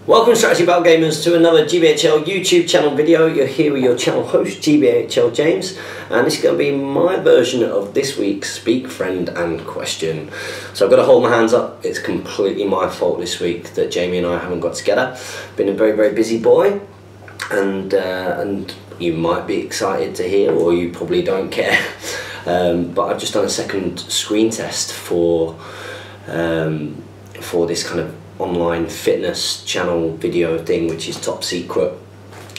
Welcome Strategy Battle Gamers to another GBHL YouTube channel video. You're here with your channel host GBHL James, and this is going to be my version of this week's Speak, Friend and Question. So I've got to hold my hands up. It's completely my fault this week that Jamie and I haven't got together. Been a very busy boy, and you might be excited to hear, or you probably don't care, but I've just done a second screen test for this kind of online fitness channel video thing, which is top secret,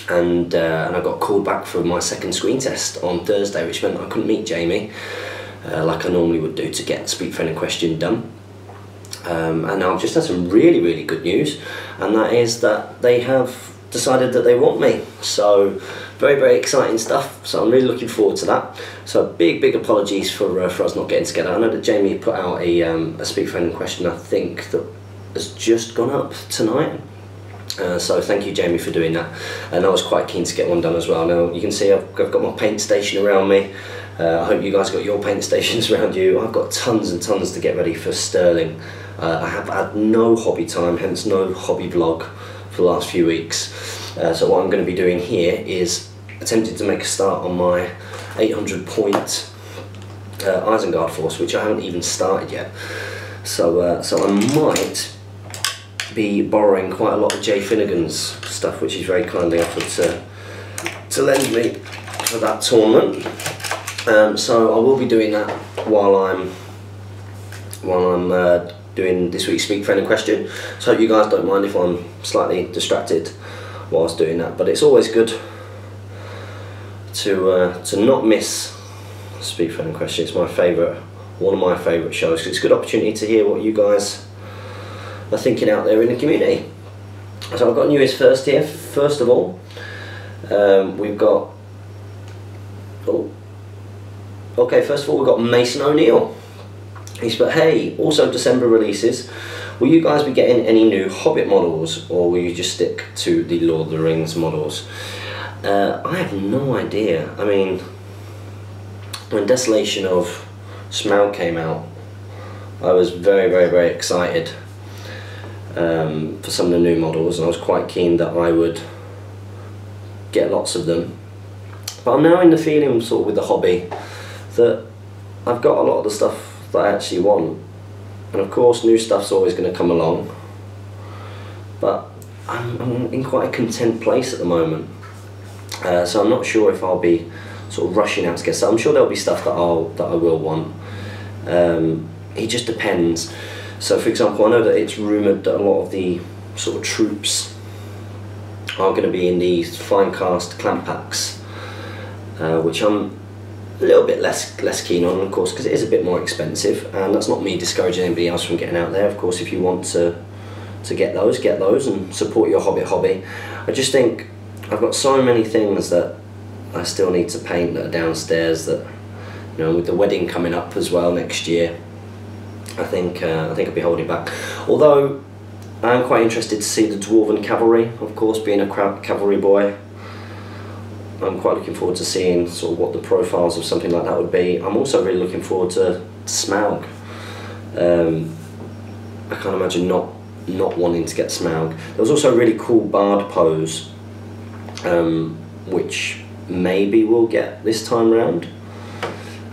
and I got called back for my second screen test on Thursday, which meant I couldn't meet Jamie like I normally would do to get Speak, Friend and Question done. And now I've just had some really good news, and that is that they have decided that they want me. So very exciting stuff, so I'm really looking forward to that. So big apologies for us not getting together. I know that Jamie put out a Speak, Friend and Question, I think, that has just gone up tonight, so thank you Jamie for doing that, and I was quite keen to get one done as well. Now you can see I've got my paint station around me. I hope you guys got your paint stations around you. I've got tons and tons to get ready for Sterling. I have had no hobby time, hence no hobby vlog for the last few weeks. So what I'm going to be doing here is attempting to make a start on my 800 point Isengard force, which I haven't even started yet. So I might be borrowing quite a lot of Jay Finnegan's stuff, which he's very kindly offered to lend me for that tournament. So I will be doing that while I'm doing this week's Speak, Friend and Question. So I hope you guys don't mind if I'm slightly distracted whilst doing that. But it's always good to not miss Speak, Friend and Question. It's my favourite, one of my favourite shows, because it's a good opportunity to hear what you guys are thinking out there in the community. So I've got news first here. First of all, we've got first of all we've got Mason O'Neill. He's put, hey, also December releases, will you guys be getting any new Hobbit models, or will you just stick to the Lord of the Rings models? I have no idea. I mean, when Desolation of Smaug came out, I was very excited for some of the new models, and I was quite keen that I would get lots of them. But I'm now in the feeling, sort of with the hobby, that I've got a lot of the stuff that I actually want, and of course new stuff's always going to come along, but I'm in quite a content place at the moment. So I'm not sure if I'll be sort of rushing out to get stuff. I'm sure there'll be stuff that I will want. It just depends. So for example, I know that it's rumoured that a lot of the sort of troops are going to be in these fine cast clamp packs, which I'm a little bit less keen on, of course, because it is a bit more expensive, and that's not me discouraging anybody else from getting out there. Of course, if you want to get those and support your hobby. I just think I've got so many things that I still need to paint that are downstairs, that, you know, with the wedding coming up as well next year, I think I'll be holding back. Although I am quite interested to see the Dwarven Cavalry, of course, being a cavalry boy. I'm quite looking forward to seeing sort of what the profiles of something like that would be. I'm also really looking forward to Smaug. I can't imagine not wanting to get Smaug. There was also a really cool Bard pose, which maybe we'll get this time round,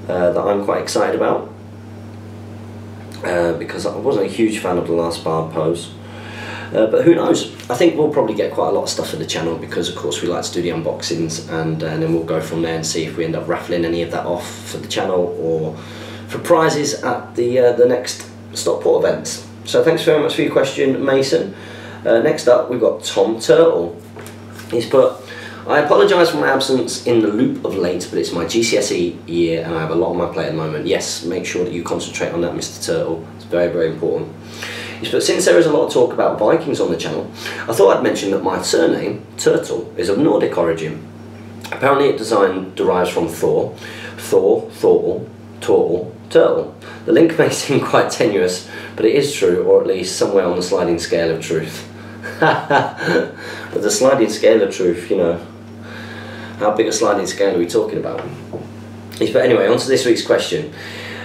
that I'm quite excited about, because I wasn't a huge fan of the last Bard pose, but who knows. I think we'll probably get quite a lot of stuff for the channel, because of course we like to do the unboxings, and then we'll go from there and see if we end up raffling any of that off for the channel or for prizes at the next Stockport events. So thanks very much for your question, Mason. Next up we've got Tom Turtle. He's put, I apologise for my absence in the loop of late, but it's my GCSE year and I have a lot on my plate at the moment. Yes, make sure that you concentrate on that, Mr. Turtle. It's very important. But since there is a lot of talk about Vikings on the channel, I thought I'd mention that my surname, Turtle, is of Nordic origin. Apparently it derives from Thor, Thortle, Turtle. The link may seem quite tenuous, but it is true, or at least somewhere on the sliding scale of truth. But the sliding scale of truth, you know, how big a sliding scale are we talking about? But anyway, on to this week's question.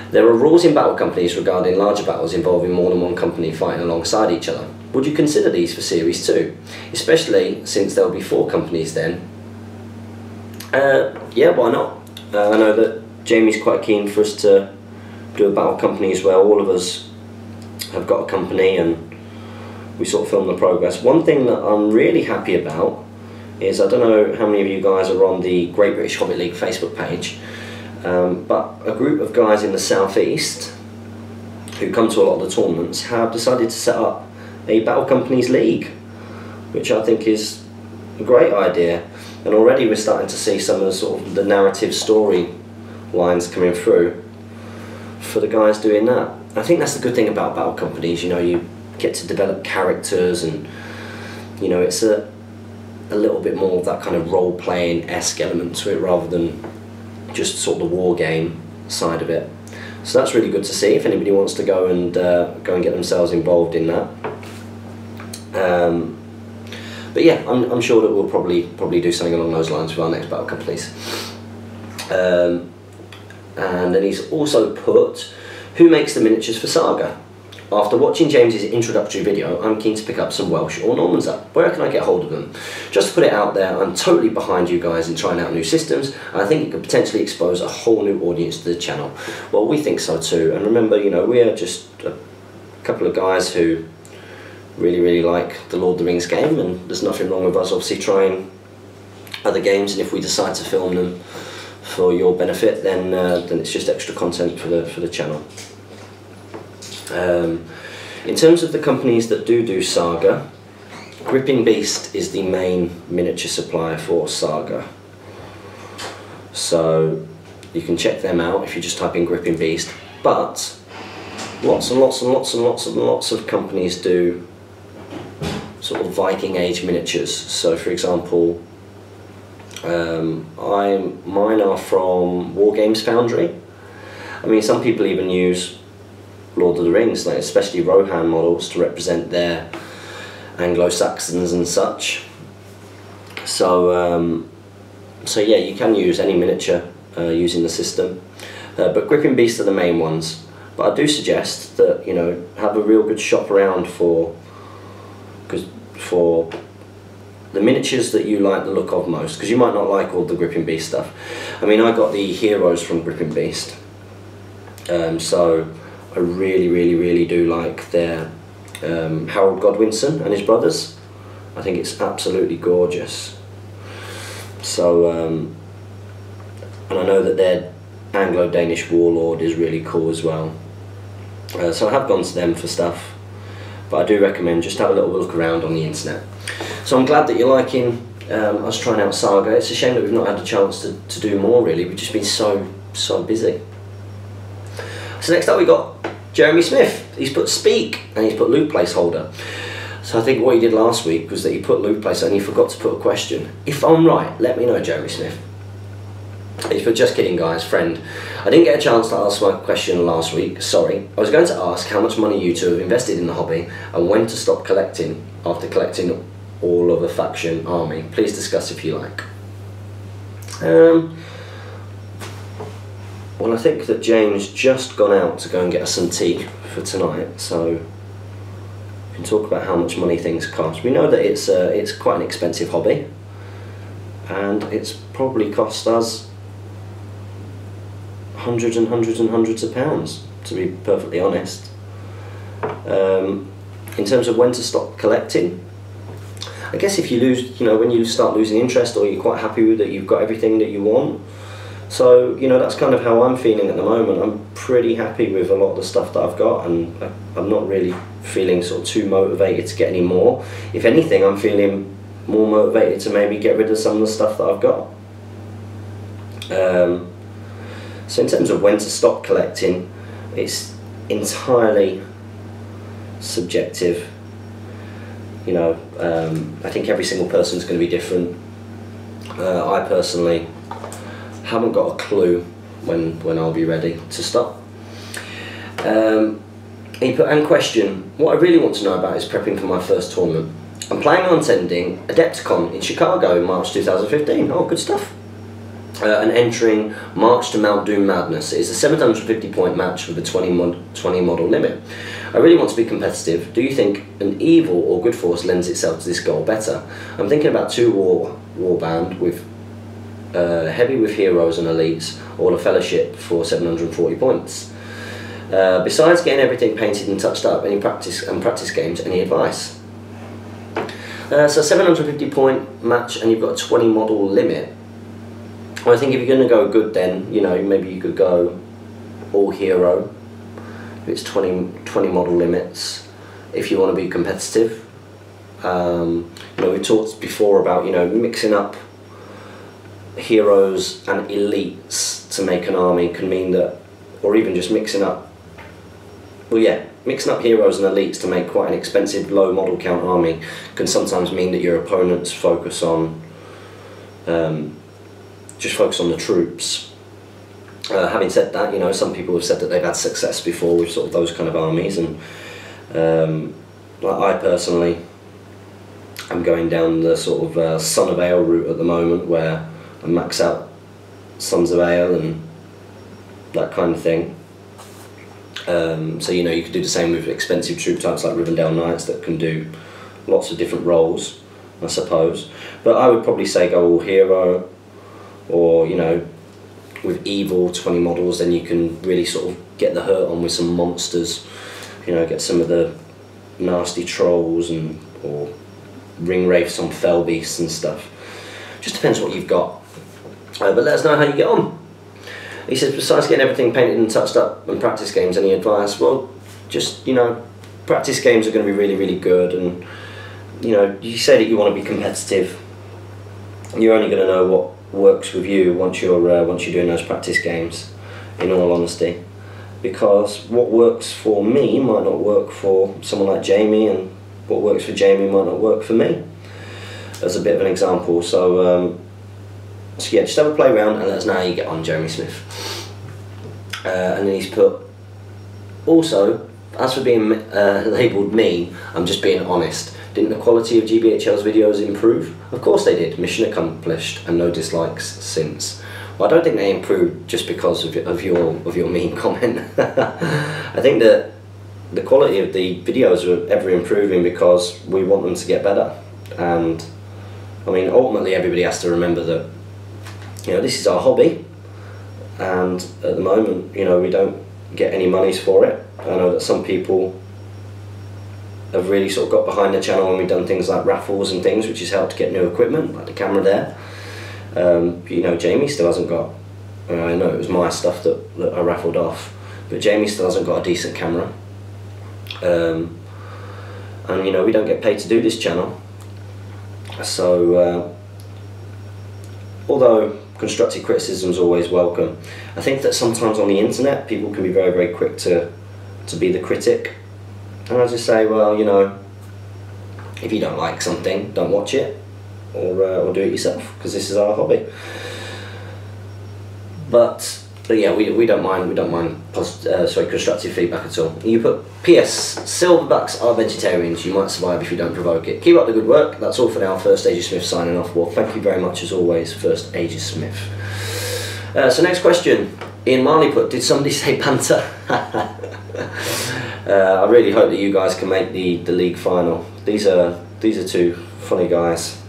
There are rules in battle companies regarding larger battles involving more than one company fighting alongside each other. would you consider these for Series 2? Especially since there'll be 4 companies then. Yeah, why not? I know that Jamie's quite keen for us to do a battle company as well. All of us have got a company and we sort of film the progress. One thing that I'm really happy about is, I don't know how many of you guys are on the Great British Hobbit League Facebook page, but a group of guys in the southeast who come to a lot of the tournaments have decided to set up a Battle Companies League, which I think is a great idea. And already we're starting to see some of the sort of the narrative story lines coming through for the guys doing that. I think that's the good thing about Battle Companies, you know, you get to develop characters, and you know, it's a little bit more of that kind of role-playing-esque element to it rather than just sort of the war game side of it. So that's really good to see if anybody wants to go and get themselves involved in that. But yeah, I'm sure that we'll probably do something along those lines with our next Battle Companies. And then he's also put, who makes the miniatures for Saga? After watching James's introductory video, I'm keen to pick up some Welsh or Normans up. Where can I get hold of them? Just to put it out there, I'm totally behind you guys in trying out new systems, and I think it could potentially expose a whole new audience to the channel. Well, we think so too, and remember, you know, we're just a couple of guys who really like the Lord of the Rings game, and there's nothing wrong with us obviously trying other games, and if we decide to film them for your benefit, then it's just extra content for the channel. In terms of the companies that do Saga, Gripping Beast is the main miniature supplier for Saga, so you can check them out if you just type in Gripping Beast. But lots of companies do sort of Viking Age miniatures. So for example, mine are from War Games Foundry. I mean, some people even use Lord of the Rings, like especially Rohan models, to represent their Anglo-Saxons and such. So so yeah, you can use any miniature using the system, but Gripping Beasts are the main ones. But I do suggest that, you know, have a real good shop around for the miniatures that you like the look of most, because you might not like all the Gripping Beast stuff. I mean, I got the heroes from Gripping Beast, so I really do like their Harold Godwinson and his brothers. I think it's absolutely gorgeous. So and I know that their Anglo-Danish warlord is really cool as well. So I have gone to them for stuff, but I do recommend just have a little look around on the internet. So I'm glad that you're liking us trying out Saga. It's a shame that we've not had a chance to do more, really. We've just been so busy. So next up we got Jeremy Smith. He's put speak and he's put loop placeholder. So I think what he did last week was that he put loop placeholder and he forgot to put a question. If I'm right, let me know, Jeremy Smith. He's put, just kidding guys, friend. I didn't get a chance to ask my question last week, sorry. I was going to ask how much money you two have invested in the hobby and when to stop collecting after collecting all of a faction army. Please discuss if you like. Well, I think that James just gone out to go and get us some tea for tonight, so we can talk about how much money things cost. We know that it's quite an expensive hobby, and it's probably cost us hundreds and hundreds of pounds, to be perfectly honest. In terms of when to stop collecting, I guess if you lose, you know, when you start losing interest, or you're quite happy with it, you've got everything that you want. So, you know, that's kind of how I'm feeling at the moment. I'm pretty happy with a lot of the stuff that I've got, and I'm not really feeling sort of too motivated to get any more. If anything, I'm feeling more motivated to maybe get rid of some of the stuff that I've got. So in terms of when to stop collecting, it's entirely subjective. You know, I think every single person's going to be different. I personally haven't got a clue when I'll be ready to stop. He put, and question, what I really want to know about is prepping for my first tournament. I'm planning on attending Adepticon in Chicago in March 2015. Oh, good stuff. And entering March to Mount Doom Madness. It is a 750 point match with a 20 model limit. I really want to be competitive. Do you think an evil or good force lends itself to this goal better? I'm thinking about 2 warband with heavy with heroes and elites, or the fellowship for 740 points. Besides getting everything painted and touched up, any practice games, any advice? So 750 point match and you've got a 20 model limit. Well, I think if you're going to go good, then, you know, maybe you could go all hero. It's 20 model limits if you want to be competitive. You know, we talked before about, you know, mixing up heroes and elites to make an army can mean that, or even just mixing up, well, yeah, mixing up heroes and elites to make quite an expensive low model count army can sometimes mean that your opponents focus on just focus on the troops. Having said that, you know, some people have said that they've had success before with sort of those kind of armies, and like I personally am going down the sort of Son of Ale route at the moment, where I max out Sons of Ale and that kind of thing. So, you know, you could do the same with expensive troop types like Rivendell Knights that can do lots of different roles, I suppose. But I would probably say go all hero, or, you know, with evil 20 models, then you can really sort of get the hurt on with some monsters, you know, get some of the nasty trolls and or ring wraiths on fell beasts and stuff. Just depends what you've got. But let us know how you get on. He says, besides getting everything painted and touched up and practice games, any advice? Well, just, you know, practice games are going to be really, really good, and, you know, you say that you want to be competitive. You're only going to know what works with you once you're doing those practice games, in all honesty, because what works for me might not work for someone like Jamie, and what works for Jamie might not work for me, as a bit of an example. So yeah, just have a play around and let us know how you get on, Jeremy Smith. And then he's put, also, as for being labelled mean, I'm just being honest. Didn't the quality of GBHL's videos improve? Of course they did. Mission accomplished, and no dislikes since. Well, I don't think they improved just because of your mean comment. I think that the quality of the videos are ever improving because we want them to get better. And I mean, ultimately, everybody has to remember that, you know, this is our hobby, and at the moment, you know, we don't get any monies for it. I know that some people have really sort of got behind the channel, and we've done things like raffles and things, which has helped to get new equipment, like the camera there. You know, Jamie still hasn't got, I know it was my stuff that I raffled off, but Jamie still hasn't got a decent camera. And, you know, we don't get paid to do this channel. So, although constructive criticism is always welcome, I think that sometimes on the internet people can be very, very quick to be the critic. And I just say, well, you know, if you don't like something, don't watch it, or do it yourself, because this is our hobby. But yeah, we don't mind constructive feedback at all. You put, P.S. Silverbacks are vegetarians. You might survive if you don't provoke it. Keep up the good work. That's all for now. First Aegis Smith signing off. Well, thank you very much as always, First Aegis Smith. So next question. Ian Marley put, did somebody say Panther? I really hope that you guys can make the league final. These are two funny guys.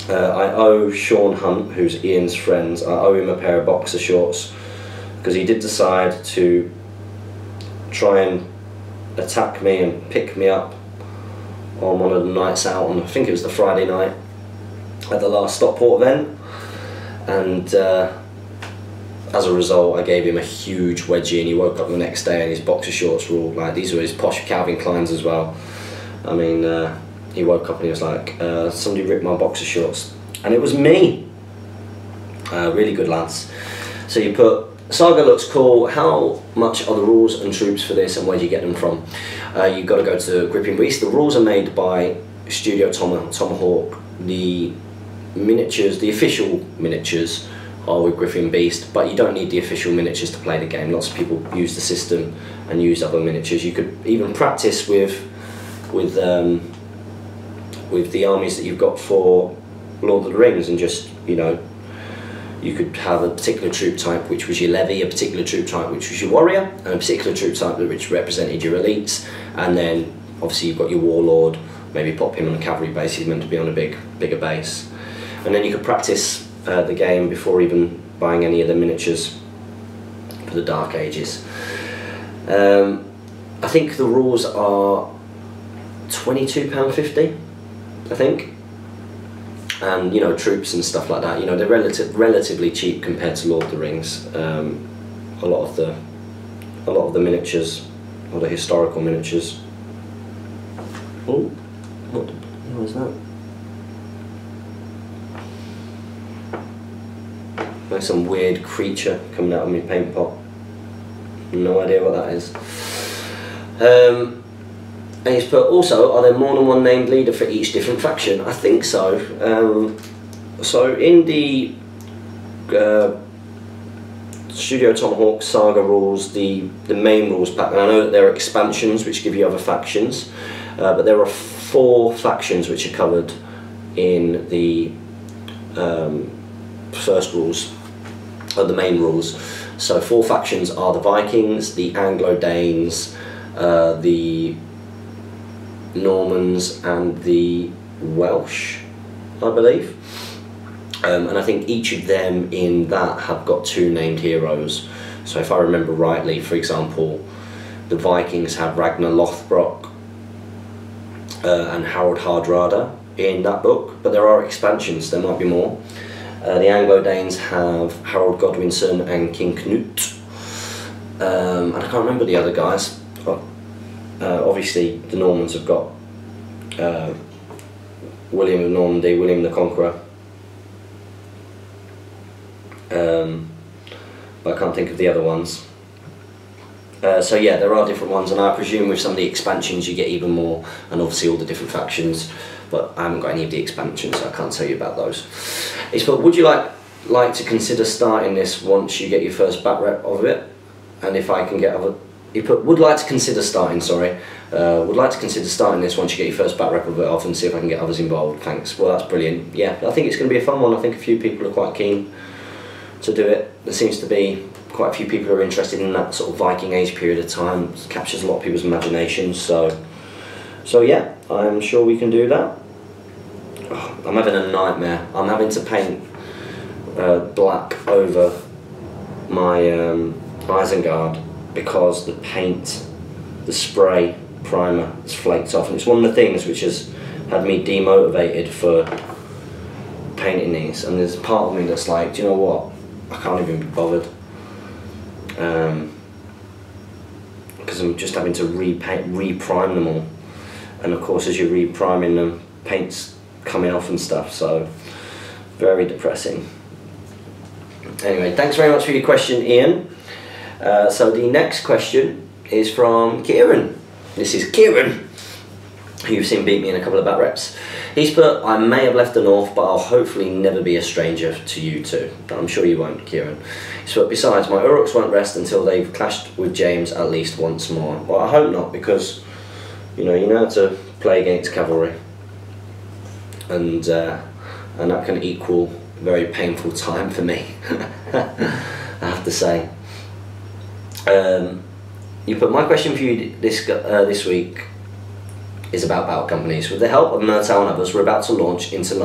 I owe Sean Hunt, who's Ian's friend, I owe him a pair of boxer shorts, because he did decide to try and attack me and pick me up on one of the nights out, on I think it was the Friday night at the last Stockport event, and as a result I gave him a huge wedgie, and he woke up the next day and his boxer shorts were all like, these were his posh Calvin Kleins as well. I mean, he woke up and he was like, somebody ripped my boxer shorts, and it was me. Really good lads. So you put, Saga looks cool. How much are the rules and troops for this, and where do you get them from? You've got to go to Gripping Beast. The rules are made by Studio Tomahawk. The miniatures, the official miniatures, are with Griffin Beast, but you don't need the official miniatures to play the game. Lots of people use the system and use other miniatures. You could even practice with the armies that you've got for Lord of the Rings, and just, you know, You could have a particular troop type which was your levy, a particular troop type which was your warrior, and a particular troop type which represented your elites. And then obviously you've got your warlord, maybe pop him on a cavalry base, he's meant to be on a bigger base. And then you could practice the game before even buying any of the miniatures for the Dark Ages. I think the rules are £22.50, I think. And you know, troops and stuff like that, you know, they're relatively cheap compared to Lord of the Rings. A lot of the miniatures, or the historical miniatures. Oh, what was that? There's some weird creature coming out of my paint pot. No idea what that is. And he's put, also, are there more than one named leader for each different faction? I think so. So in the Studio Tomahawk Saga rules, the main rules pack, and I know that there are expansions which give you other factions, but there are 4 factions which are covered in the first rules, the main rules. So 4 factions are the Vikings, the Anglo-Danes, the Normans and the Welsh, I believe. And I think each of them in that have got 2 named heroes. So if I remember rightly, for example, the Vikings have Ragnar Lothbrok and Harold Hardrada in that book, but there are expansions, there might be more. The Anglo-Danes have Harold Godwinson and King Knut. And I can't remember the other guys. Obviously the Normans have got William of Normandy, William the Conqueror, but I can't think of the other ones. So yeah, there are different ones, and I presume with some of the expansions you get even more, and obviously all the different factions, but I haven't got any of the expansions, so I can't tell you about those. It's put, would you like to consider starting this once you get your first back rep of it? And if I can get other... He put, would like to consider starting, sorry. Would like to consider starting this once you get your first back rep of it off and see if I can get others involved. Thanks. Well, that's brilliant. Yeah, I think it's going to be a fun one. I think a few people are quite keen to do it. There seems to be quite a few people who are interested in that sort of Viking age period of time. It captures a lot of people's imaginations. So yeah, I'm sure we can do that. Oh, I'm having a nightmare. I'm having to paint black over my Isengard, because the paint, the spray primer has flaked off, and it's one of the things which has had me demotivated for painting these. And there's a part of me that's like, do you know what, I can't even be bothered, because I'm just having to re-prime them all, and of course as you're re-priming them, paint's coming off and stuff, so very depressing. Anyway, thanks very much for your question, Ian. So the next question is from Kieran. This is Kieran, who you've seen beat me in a couple of back reps. He's put, I may have left the north, but I'll hopefully never be a stranger to you two. I'm sure you won't, Kieran. He's put, besides, my Uruks won't rest until they've clashed with James at least once more. Well, I hope not, because you know how to play against cavalry, and that can equal very painful time for me. I have to say. You put, my question for you this week is about battle companies. With the help of Murtaugh and others, we're about to launch into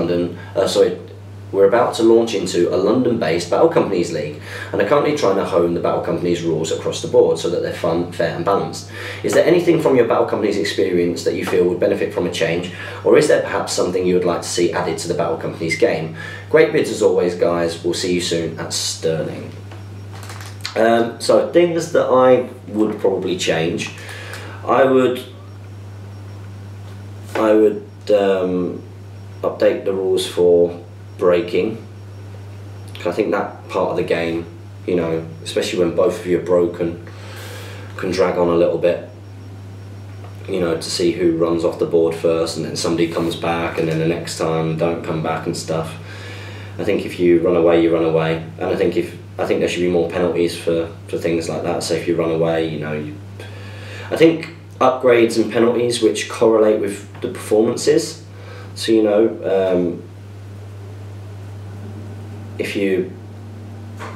a London-based battle companies league, and are currently trying to hone the battle companies rules across the board so that they're fun, fair and balanced. Is there anything from your battle companies experience that you feel would benefit from a change, or is there perhaps something you would like to see added to the battle companies game? Great bids as always, guys. We'll see you soon at Stirling. So things that I would probably change, I would update the rules for breaking. I think that part of the game, you know, especially when both of you are broken, can drag on a little bit, you know, to see who runs off the board first, and then somebody comes back, and then the next time don't come back and stuff. I think if you run away, you run away, and I think there should be more penalties for things like that. So if you run away, you know, I think upgrades and penalties which correlate with the performances. So, you know, if you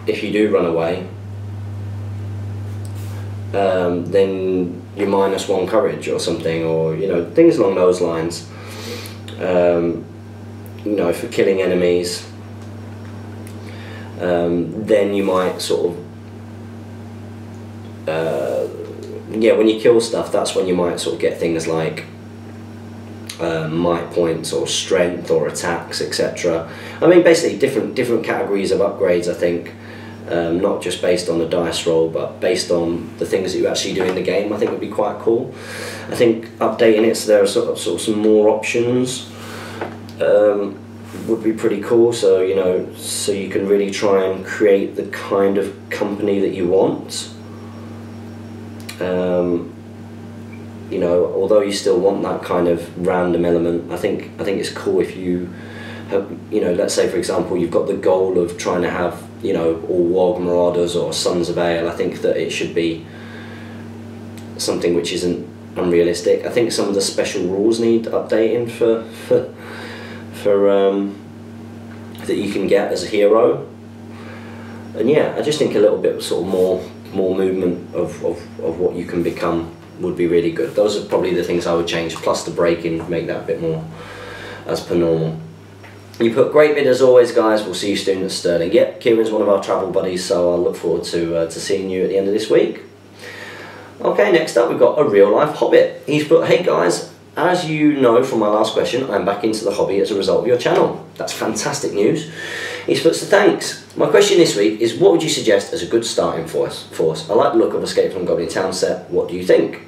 if you do run away, then you're -1 courage or something, or you know, things along those lines. You know, for killing enemies, then you might sort of yeah, when you kill stuff, that's when you might sort of get things like might points or strength or attacks, etc. I mean, basically different categories of upgrades, I think, not just based on the dice roll, but based on the things that you actually do in the game. I think would be quite cool. I think updating it so there are sort of some more options would be pretty cool. So you know, so you can really try and create the kind of company that you want. You know, although you still want that kind of random element, I think it's cool if you have, you know, let's say for example you've got the goal of trying to have, you know, all Warg Marauders or Sons of Ale. I think that it should be something which isn't unrealistic. I think some of the special rules need updating for that you can get as a hero. And yeah, I just think a little bit sort of more movement of what you can become would be really good. Those are probably the things I would change, plus the breaking, make that a bit more as per normal. You put great vid as always, guys. We'll see you soon at Stirling. Yep, Kieran's one of our travel buddies, so I'll look forward to seeing you at the end of this week. Okay, next up we've got a real life Hobbit. He's put, hey guys, as you know from my last question, I'm back into the hobby as a result of your channel. That's fantastic news. He's put, so thanks. My question this week is, what would you suggest as a good starting force? I like the look of Escape from Goblin Town set. What do you think?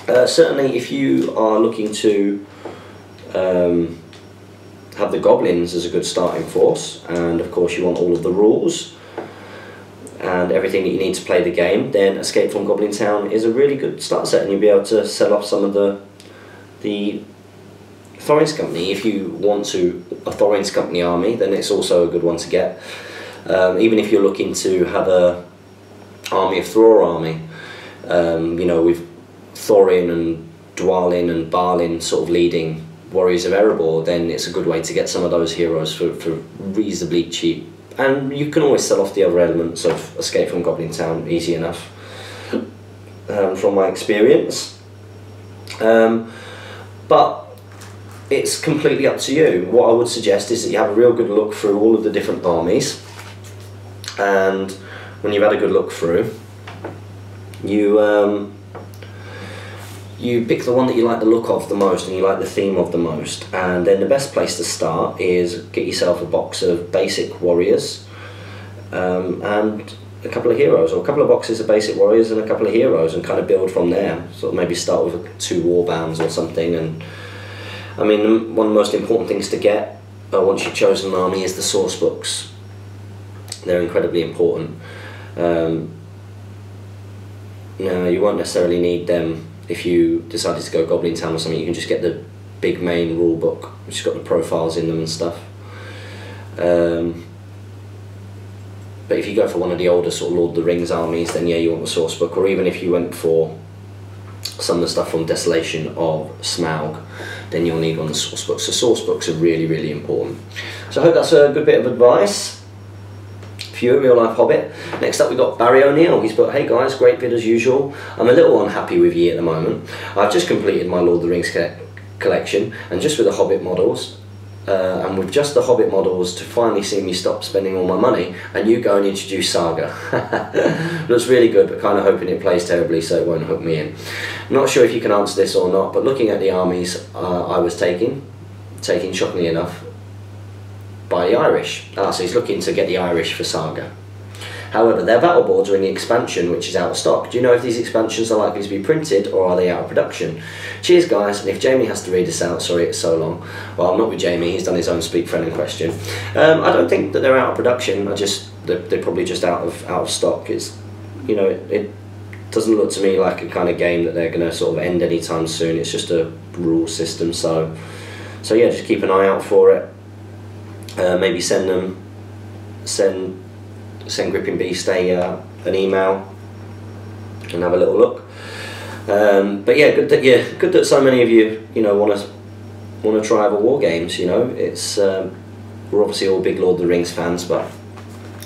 Certainly, if you are looking to have the goblins as a good starting force, and of course you want all of the rules and everything that you need to play the game, then Escape from Goblin Town is a really good start set, and you'll be able to sell off some of the Thorin's Company. If you want a Thorin's Company army, then it's also a good one to get. Even if you're looking to have a army of Thror army, you know, with Thorin and Dwalin and Balin sort of leading Warriors of Erebor, then it's a good way to get some of those heroes for reasonably cheap. And you can always sell off the other elements of Escape from Goblin Town easy enough, from my experience. But it's completely up to you. What I would suggest is that you have a real good look through all of the different armies, and when you've had a good look through, you pick the one that you like the look of the most and you like the theme of the most, and then the best place to start is get yourself a box of basic warriors and a couple of heroes, or a couple of boxes of basic warriors and a couple of heroes, and kind of build from there. So maybe start with 2 warbands or something. And I mean, one of the most important things to get once you've chosen an army is the source books. They're incredibly important. Now, you won't necessarily need them if you decided to go Goblin Town or something. You can just get the big main rule book, which has got the profiles in them and stuff. But if you go for one of the older sort of Lord of the Rings armies, then yeah, you want the source book. Or even if you went for some of the stuff from Desolation of Smaug, then you'll need one of the source books. So source books are really, really important. So I hope that's a good bit of advice for you, real life Hobbit. Next up we've got Barry O'Neill. He's put, hey guys, great vid as usual. I'm a little unhappy with ye at the moment. I've just completed my Lord of the Rings collection, and just with the Hobbit models, and with just the Hobbit models to finally see me stop spending all my money, and you go and introduce Saga. Looks really good, but kind of hoping it plays terribly so it won't hook me in. I'm not sure if you can answer this or not, but looking at the armies I was taking shockingly enough, by the Irish. So he's looking to get the Irish for Saga. However, their battle boards are in the expansion, which is out of stock. Do you know if these expansions are likely to be printed, or are they out of production? Cheers guys, and if Jamie has to read this out, sorry it's so long. Well, I'm not with Jamie, he's done his own speak friend in question. I don't think that they're out of production, they're probably just out of stock. It's, you know, it doesn't look to me like a kind of game that they're going to sort of end anytime soon. It's just a rule system, so yeah, just keep an eye out for it. Maybe send Gripping Beast an email and have a little look. But yeah, good that so many of you want to try other war games. You know, it's we're obviously all big Lord of the Rings fans, but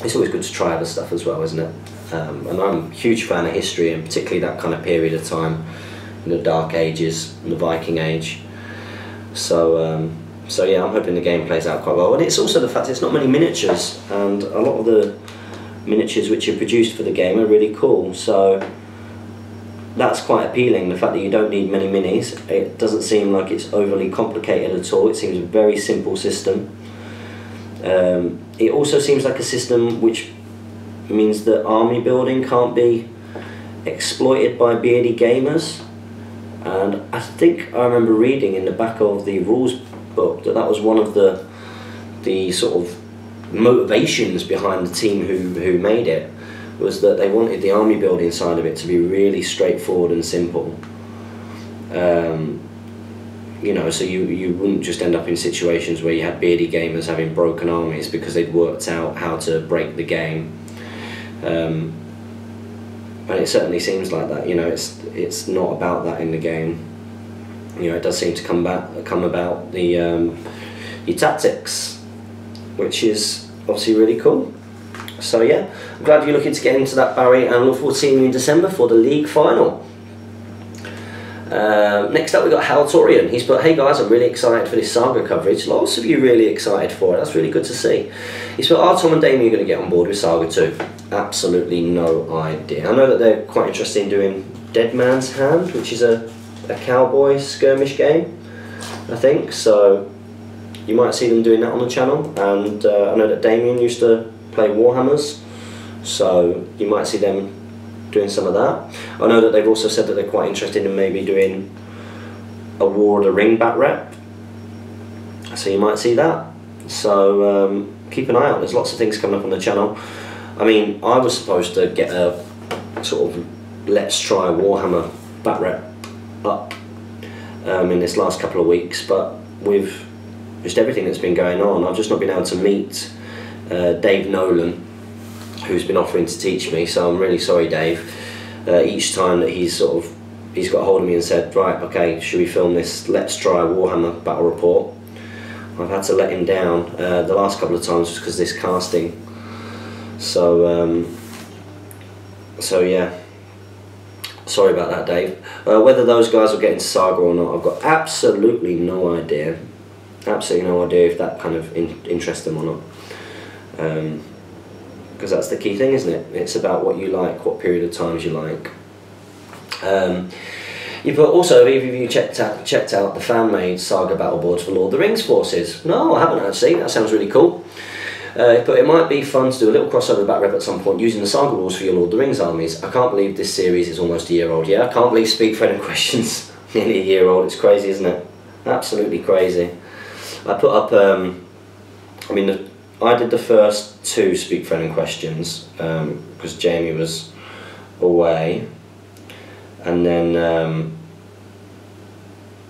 it's always good to try other stuff as well, isn't it? And I'm a huge fan of history, and particularly that kind of period of time, the Dark Ages, the Viking Age. So so yeah, I'm hoping the game plays out quite well. And it's also the fact it's not many miniatures, and a lot of the miniatures which are produced for the game are really cool. So that's quite appealing, the fact that you don't need many minis. It doesn't seem like it's overly complicated at all. It seems a very simple system. It also seems like a system which means that army building can't be exploited by beardy gamers. And I think I remember reading in the back of the rules book that that was one of the sort of motivations behind the team who made it, was that they wanted the army building side of it to be really straightforward and simple. You know, so you wouldn't just end up in situations where you had beardy gamers having broken armies because they'd worked out how to break the game. And it certainly seems like that. You know, it's not about that in the game. You know, it does seem to come about the your tactics, which is obviously really cool. So yeah, I'm glad you're looking to get into that, Barry, and I look forward to seeing you in December for the league final. Next up we got Hal Torian. He's put, hey guys, I'm really excited for this Saga coverage. Lots of you really excited for it. That's really good to see. He's put, are Tom and Damien going to get on board with Saga 2? Absolutely no idea. I know that they're quite interested in doing Dead Man's Hand, which is a cowboy skirmish game, I think. So you might see them doing that on the channel. And I know that Damien used to play Warhammers, so you might see them doing some of that. I know that they've also said that they're quite interested in maybe doing a War of the Ring bat rep, so you might see that. So keep an eye out, there's lots of things coming up on the channel. I mean, I was supposed to get a sort of Let's Try Warhammer bat rep up in this last couple of weeks, but with just everything that's been going on, I've just not been able to meet Dave Nolan, who's been offering to teach me, so I'm really sorry, Dave. Each time that he's got hold of me and said, right, okay, should we film this Let's Try Warhammer battle report, I've had to let him down the last couple of times just because of this casting. So so yeah, sorry about that, Dave. Whether those guys will get into Saga or not, I've got absolutely no idea. Absolutely no idea if that kind of interests them or not. Because that's the key thing, isn't it? It's about what you like, what period of times you like. But also, have either of you checked out the fan-made Saga battle boards for Lord of the Rings forces? No, I haven't actually. That sounds really cool. But it might be fun to do a little crossover back rep at some point using the Saga rules for your Lord of the Rings armies. I can't believe this series is almost a year old. Yeah, I can't believe Speak Friend and Questions nearly a year old. It's crazy, isn't it? Absolutely crazy. I put up, I mean, I did the first 2 Speak Friend and Questions because Jamie was away, and then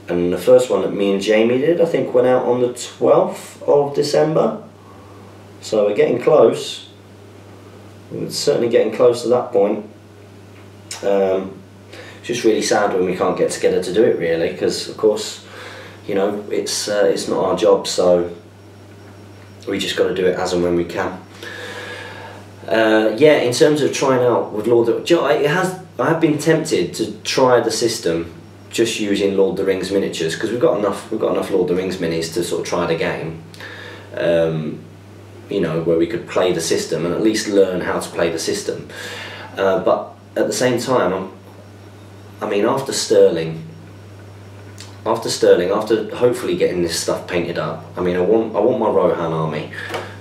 and the first one that me and Jamie did, I think, went out on the 12th of December. So we're getting close. We're certainly getting close to that point. It's just really sad when we can't get together to do it, really, because of course, you know, it's not our job, so we just got to do it as and when we can. Yeah, in terms of trying out with Lord of the I have been tempted to try the system just using Lord of the Rings miniatures, because we've got enough Lord of the Rings minis to sort of try the game. You know, where we could play the system and at least learn how to play the system. But at the same time, I mean, after Sterling, after hopefully getting this stuff painted up, I mean, I want my Rohan army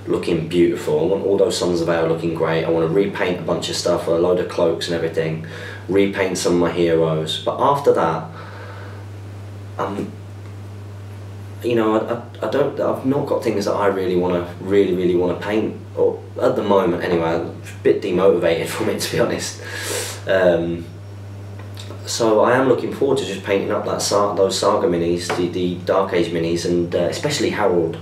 looking beautiful. I want all those Sons of Ale looking great. I want to repaint a bunch of stuff, a load of cloaks and everything, repaint some of my heroes. But after that, you know, I've not got things that I really want to paint, or at the moment anyway. I'm a bit demotivated from it, to be honest. So I am looking forward to just painting up those Saga minis, the Dark Age minis, and especially Harold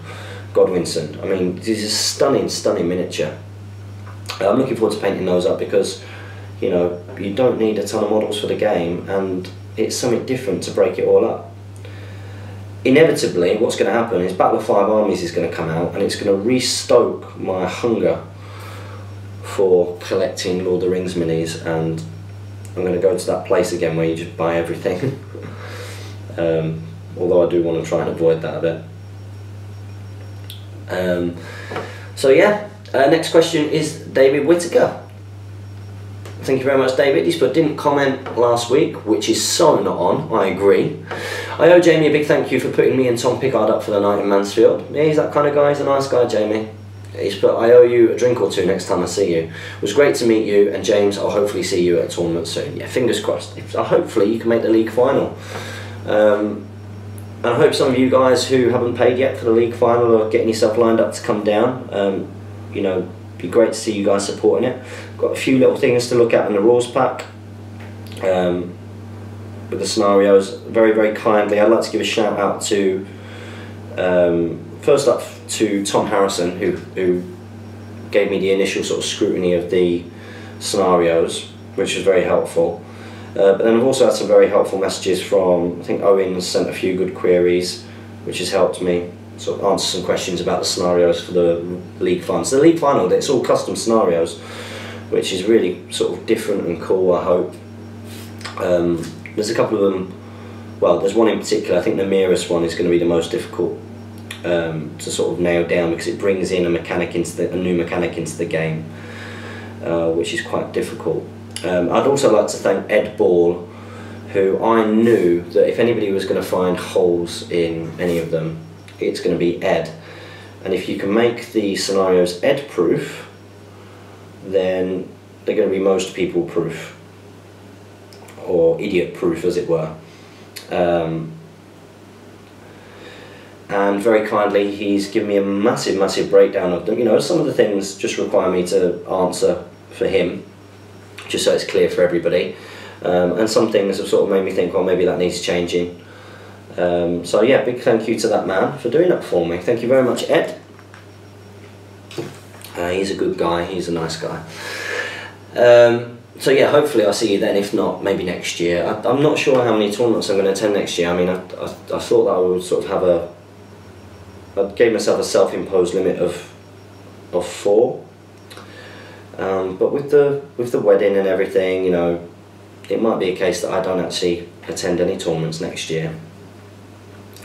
Godwinson. I mean, this is a stunning miniature. I'm looking forward to painting those up because, you know, you don't need a ton of models for the game, and it's something different to break it all up. Inevitably, what's going to happen is Battle of 5 Armies is going to come out, and it's going to restoke my hunger for collecting Lord of the Rings minis, and I'm going to go to that place again where you just buy everything. Although I do want to try and avoid that a bit. So yeah, next question is David Whittaker. Thank you very much, David. He's put, didn't comment last week, which is so not on. I agree. I owe Jamie a big thank you for putting me and Tom Pickard up for the night in Mansfield. Yeah, he's that kind of guy. He's a nice guy, Jamie. He's put, I owe you a drink or two next time I see you. It was great to meet you, and James, I'll hopefully see you at a tournament soon. Yeah, fingers crossed. Hopefully you can make the league final. And I hope some of you guys who haven't paid yet for the league final are getting yourself lined up to come down. You know, be great to see you guys supporting it. Got a few little things to look at in the rules pack. With the scenarios, very, very kindly, I'd like to give a shout out to, first up to Tom Harrison, who gave me the initial sort of scrutiny of the scenarios, which was very helpful. But then I've also had some very helpful messages from, I think Owen's sent a few good queries, which has helped me sort of answer some questions about the scenarios for the league final. So the league final, it's all custom scenarios, which is really sort of different and cool, I hope. There's a couple of them, well, there's one in particular, I think the Mirrors one is going to be the most difficult to sort of nail down, because it brings in a new mechanic into the game, which is quite difficult. I'd also like to thank Ed Ball, who I knew that if anybody was going to find holes in any of them, it's going to be Ed. And if you can make the scenarios Ed proof, then they're going to be most people proof, or idiot proof as it were. And very kindly he's given me a massive breakdown of them. You know, some of the things just require me to answer for him, just so it's clear for everybody, and some things have sort of made me think, well, maybe that needs changing. So yeah, big thank you to that man for doing that for me. Thank you very much, Ed. He's a good guy, he's a nice guy. So yeah, hopefully I'll see you then. If not, maybe next year. I'm not sure how many tournaments I'm going to attend next year. I mean, I thought that I would sort of have I gave myself a self-imposed limit of 4. But with the wedding and everything, you know, it might be a case that I don't actually attend any tournaments next year,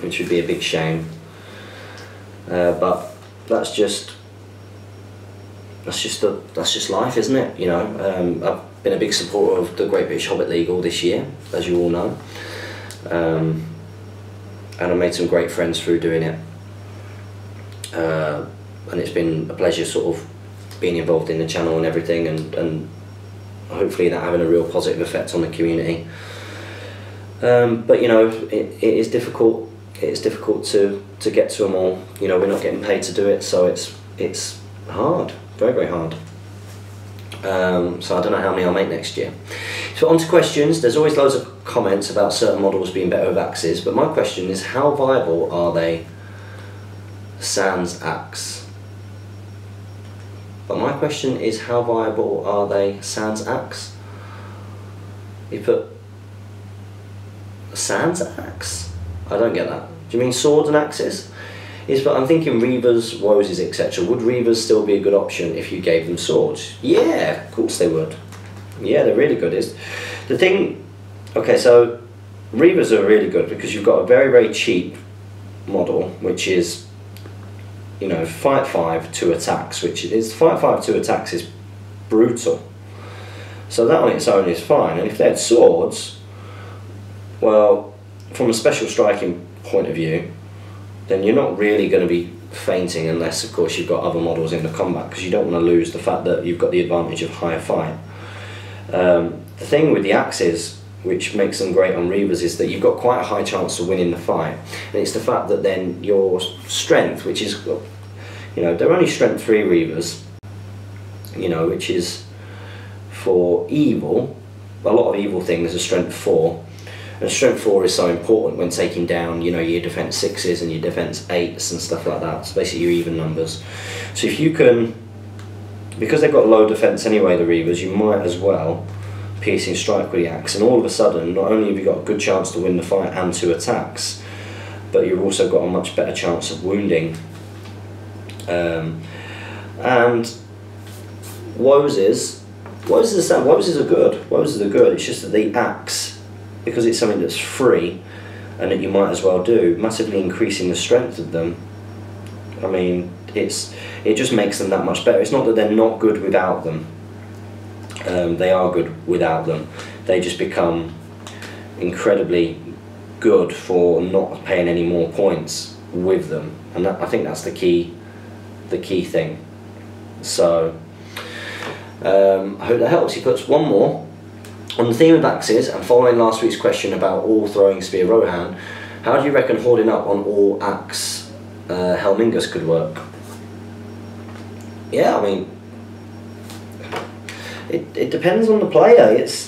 which would be a big shame. But that's just life, isn't it? You know, I've been a big supporter of the Great British Hobbit League all this year, as you all know, and I made some great friends through doing it, and it's been a pleasure sort of being involved in the channel and everything, and hopefully that having a real positive effect on the community. But you know, it is difficult. It's difficult to get to them all. You know, we're not getting paid to do it, so it's hard, very hard. So I don't know how many I'll make next year. So on to questions. There's always loads of comments about certain models being better with axes, but my question is, how viable are they sans axe? But my question is, how viable are they sans axe? You put sans axe? I don't get that. Do you mean swords and axes? But I'm thinking Reavers, Woses, etc. Would Reavers still be a good option if you gave them swords? Yeah, of course they would. Yeah, they're really good. The thing, okay, so Reavers are really good because you've got a very cheap model, which is, you know, fight 5, 2 attacks, which is fight 5, 2 attacks is brutal. So that on its own is fine. And if they had swords, well, from a special striking point of view, then you're not really going to be fainting unless, of course, you've got other models in the combat, because you don't want to lose the fact that you've got the advantage of higher fight. The thing with the axes, which makes them great on Reavers, is that you've got quite a high chance of winning the fight, and it's the fact that then your strength, which is, you know, they're only strength 3 Reavers, you know, which is for evil. A lot of evil things are strength 4. And strength 4 is so important when taking down, you know, your defense 6s and your defense 8s and stuff like that. So basically your even numbers. So if you can, because they've got low defense anyway, the Reavers, you might as well piercing strike with the axe, and all of a sudden, not only have you got a good chance to win the fight and 2 attacks, but you've also got a much better chance of wounding. And Woes are good. Woes are good. It's just that the axe, because it's something that's free, and that you might as well do, massively increasing the strength of them. I mean, it just makes them that much better. It's not that they're not good without them. They are good without them. They just become incredibly good for not paying any more points with them, and I think that's the key thing. So I hope that helps. He puts one more. On the theme of axes, and following last week's question about all throwing spear Rohan, how do you reckon hoarding up on all axe Helmingus could work? Yeah, I mean, it depends on the player. It's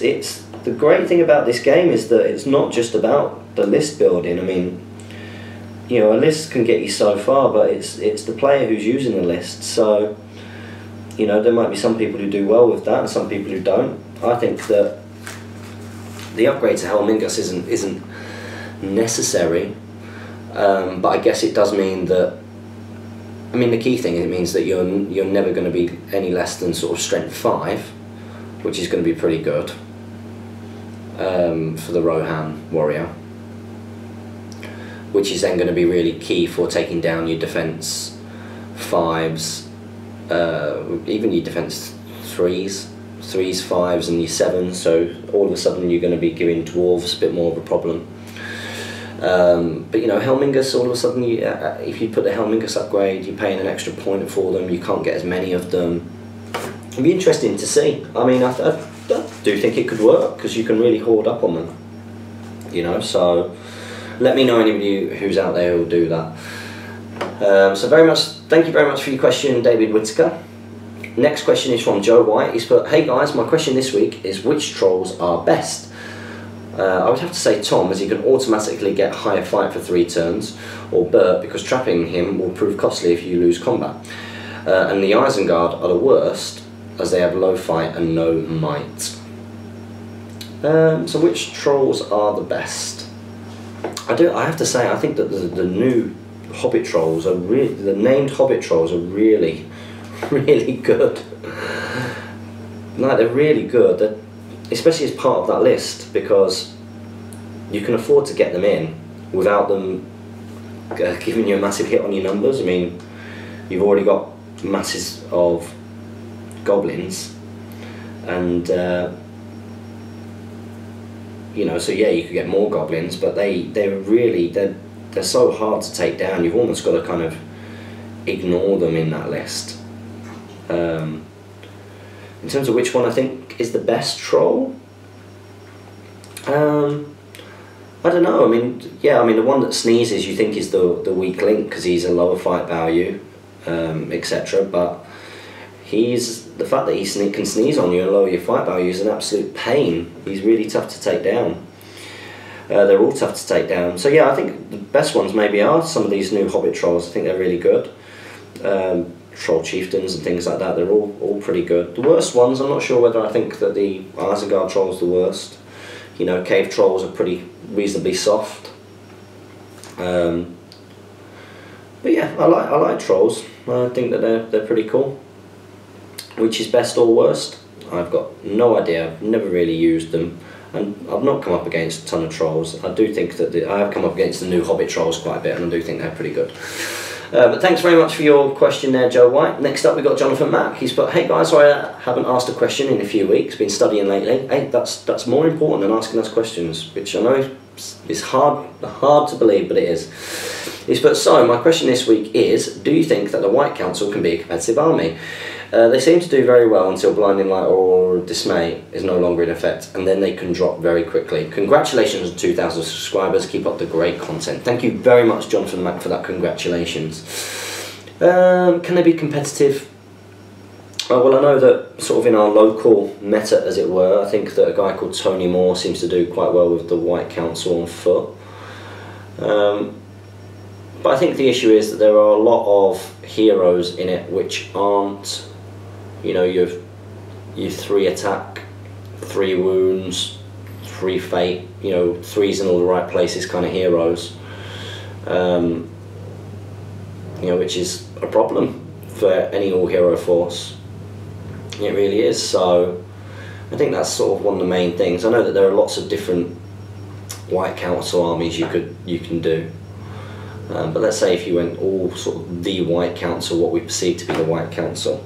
the great thing about this game is that it's not just about the list building. I mean, you know, a list can get you so far, but it's the player who's using the list. So, you know, there might be some people who do well with that and some people who don't. I think that the upgrade to Helmingus isn't necessary, but I guess it does mean that, I mean, the key thing, it means that you're never going to be any less than sort of strength 5, which is going to be pretty good for the Rohan warrior, which is then going to be really key for taking down your defense 5s, even your defense 3s, 5s and your 7s, so all of a sudden you're going to be giving dwarves a bit more of a problem. But you know, Helmingus, all of a sudden, if you put the Helmingus upgrade, you're paying an extra point for them, you can't get as many of them. It'd be interesting to see. I mean, I do think it could work, because you can really hoard up on them. You know, so let me know anybody who's out there who'll do that. So thank you very much for your question, David Whitaker. Next question is from Joe White. He's put, hey guys, my question this week is which trolls are best? I would have to say Tom, as he can automatically get higher fight for 3 turns, or Bert, because trapping him will prove costly if you lose combat. And the Isengard are the worst, as they have low fight and no might. So which trolls are the best? I have to say, I think that the new Hobbit trolls are really, the named Hobbit trolls are really, really good. Like, they're really good, especially as part of that list, because you can afford to get them in without them giving you a massive hit on your numbers. I mean, you've already got masses of goblins, and you know, so yeah, you could get more goblins, but they're so hard to take down. You've almost got to kind of ignore them in that list. In terms of which one I think is the best troll, I don't know. I mean, yeah, I mean, the one that sneezes you think is the weak link because he's a lower fight value, etc. But the fact that he can sneeze on you and lower your fight value is an absolute pain. He's really tough to take down. They're all tough to take down. So yeah, I think the best ones maybe are some of these new Hobbit trolls. I think they're really good. Troll chieftains and things like that, they're all pretty good. The worst ones, I'm not sure whether I think that the Isengard troll's the worst. You know, cave trolls are pretty reasonably soft. But yeah, I like trolls. I think that they're pretty cool. Which is best or worst? I've got no idea. I've never really used them, and I've not come up against a ton of trolls. I do think that I have come up against the new Hobbit trolls quite a bit, and I do think they're pretty good. But thanks very much for your question there, Joe White. Next up, we've got Jonathan Mack. He's put, hey guys, sorry I haven't asked a question in a few weeks. Been studying lately. Hey, that's more important than asking us questions, which I know is hard to believe, but it is. He's put, so my question this week is, do you think that the White Council can be a competitive army? They seem to do very well until Blinding Light or Dismay is no longer in effect, and then they can drop very quickly. Congratulations on 2,000 subscribers, keep up the great content. Thank you very much, Jonathan Mack, for that congratulations. Can they be competitive? Well, I know that sort of in our local meta, as it were, I think that a guy called Tony Moore seems to do quite well with the White Council on foot. But I think the issue is that there are a lot of heroes in it which aren't, you know, your 3 attack, 3 wounds, 3 fate, you know, 3s in all the right places kind of heroes. You know, which is a problem for any all-hero force. It really is. So I think that's sort of one of the main things. I know that there are lots of different White Council armies you can do, but let's say if you went all sort of the White Council, what we perceive to be the White Council.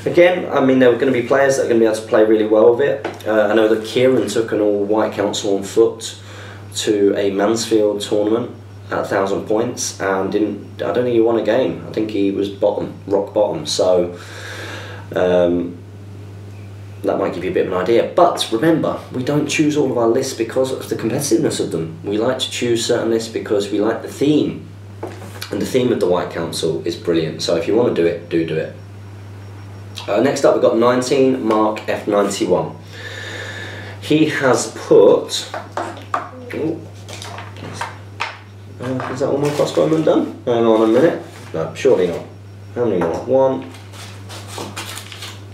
Again, I mean, there are going to be players that are going to be able to play really well with it. I know that Kieran took an all White Council on foot to a Mansfield tournament at 1,000 points and I don't think he won a game. I think he was rock bottom. So that might give you a bit of an idea. But remember, we don't choose all of our lists because of the competitiveness of them. We like to choose certain lists because we like the theme. And the theme of the White Council is brilliant. So if you want to do it, do it. Next up, we've got 19 Mark F91. He has put... is that all my crossbowmen done? Hang on a minute. No, surely not. How many more? 1,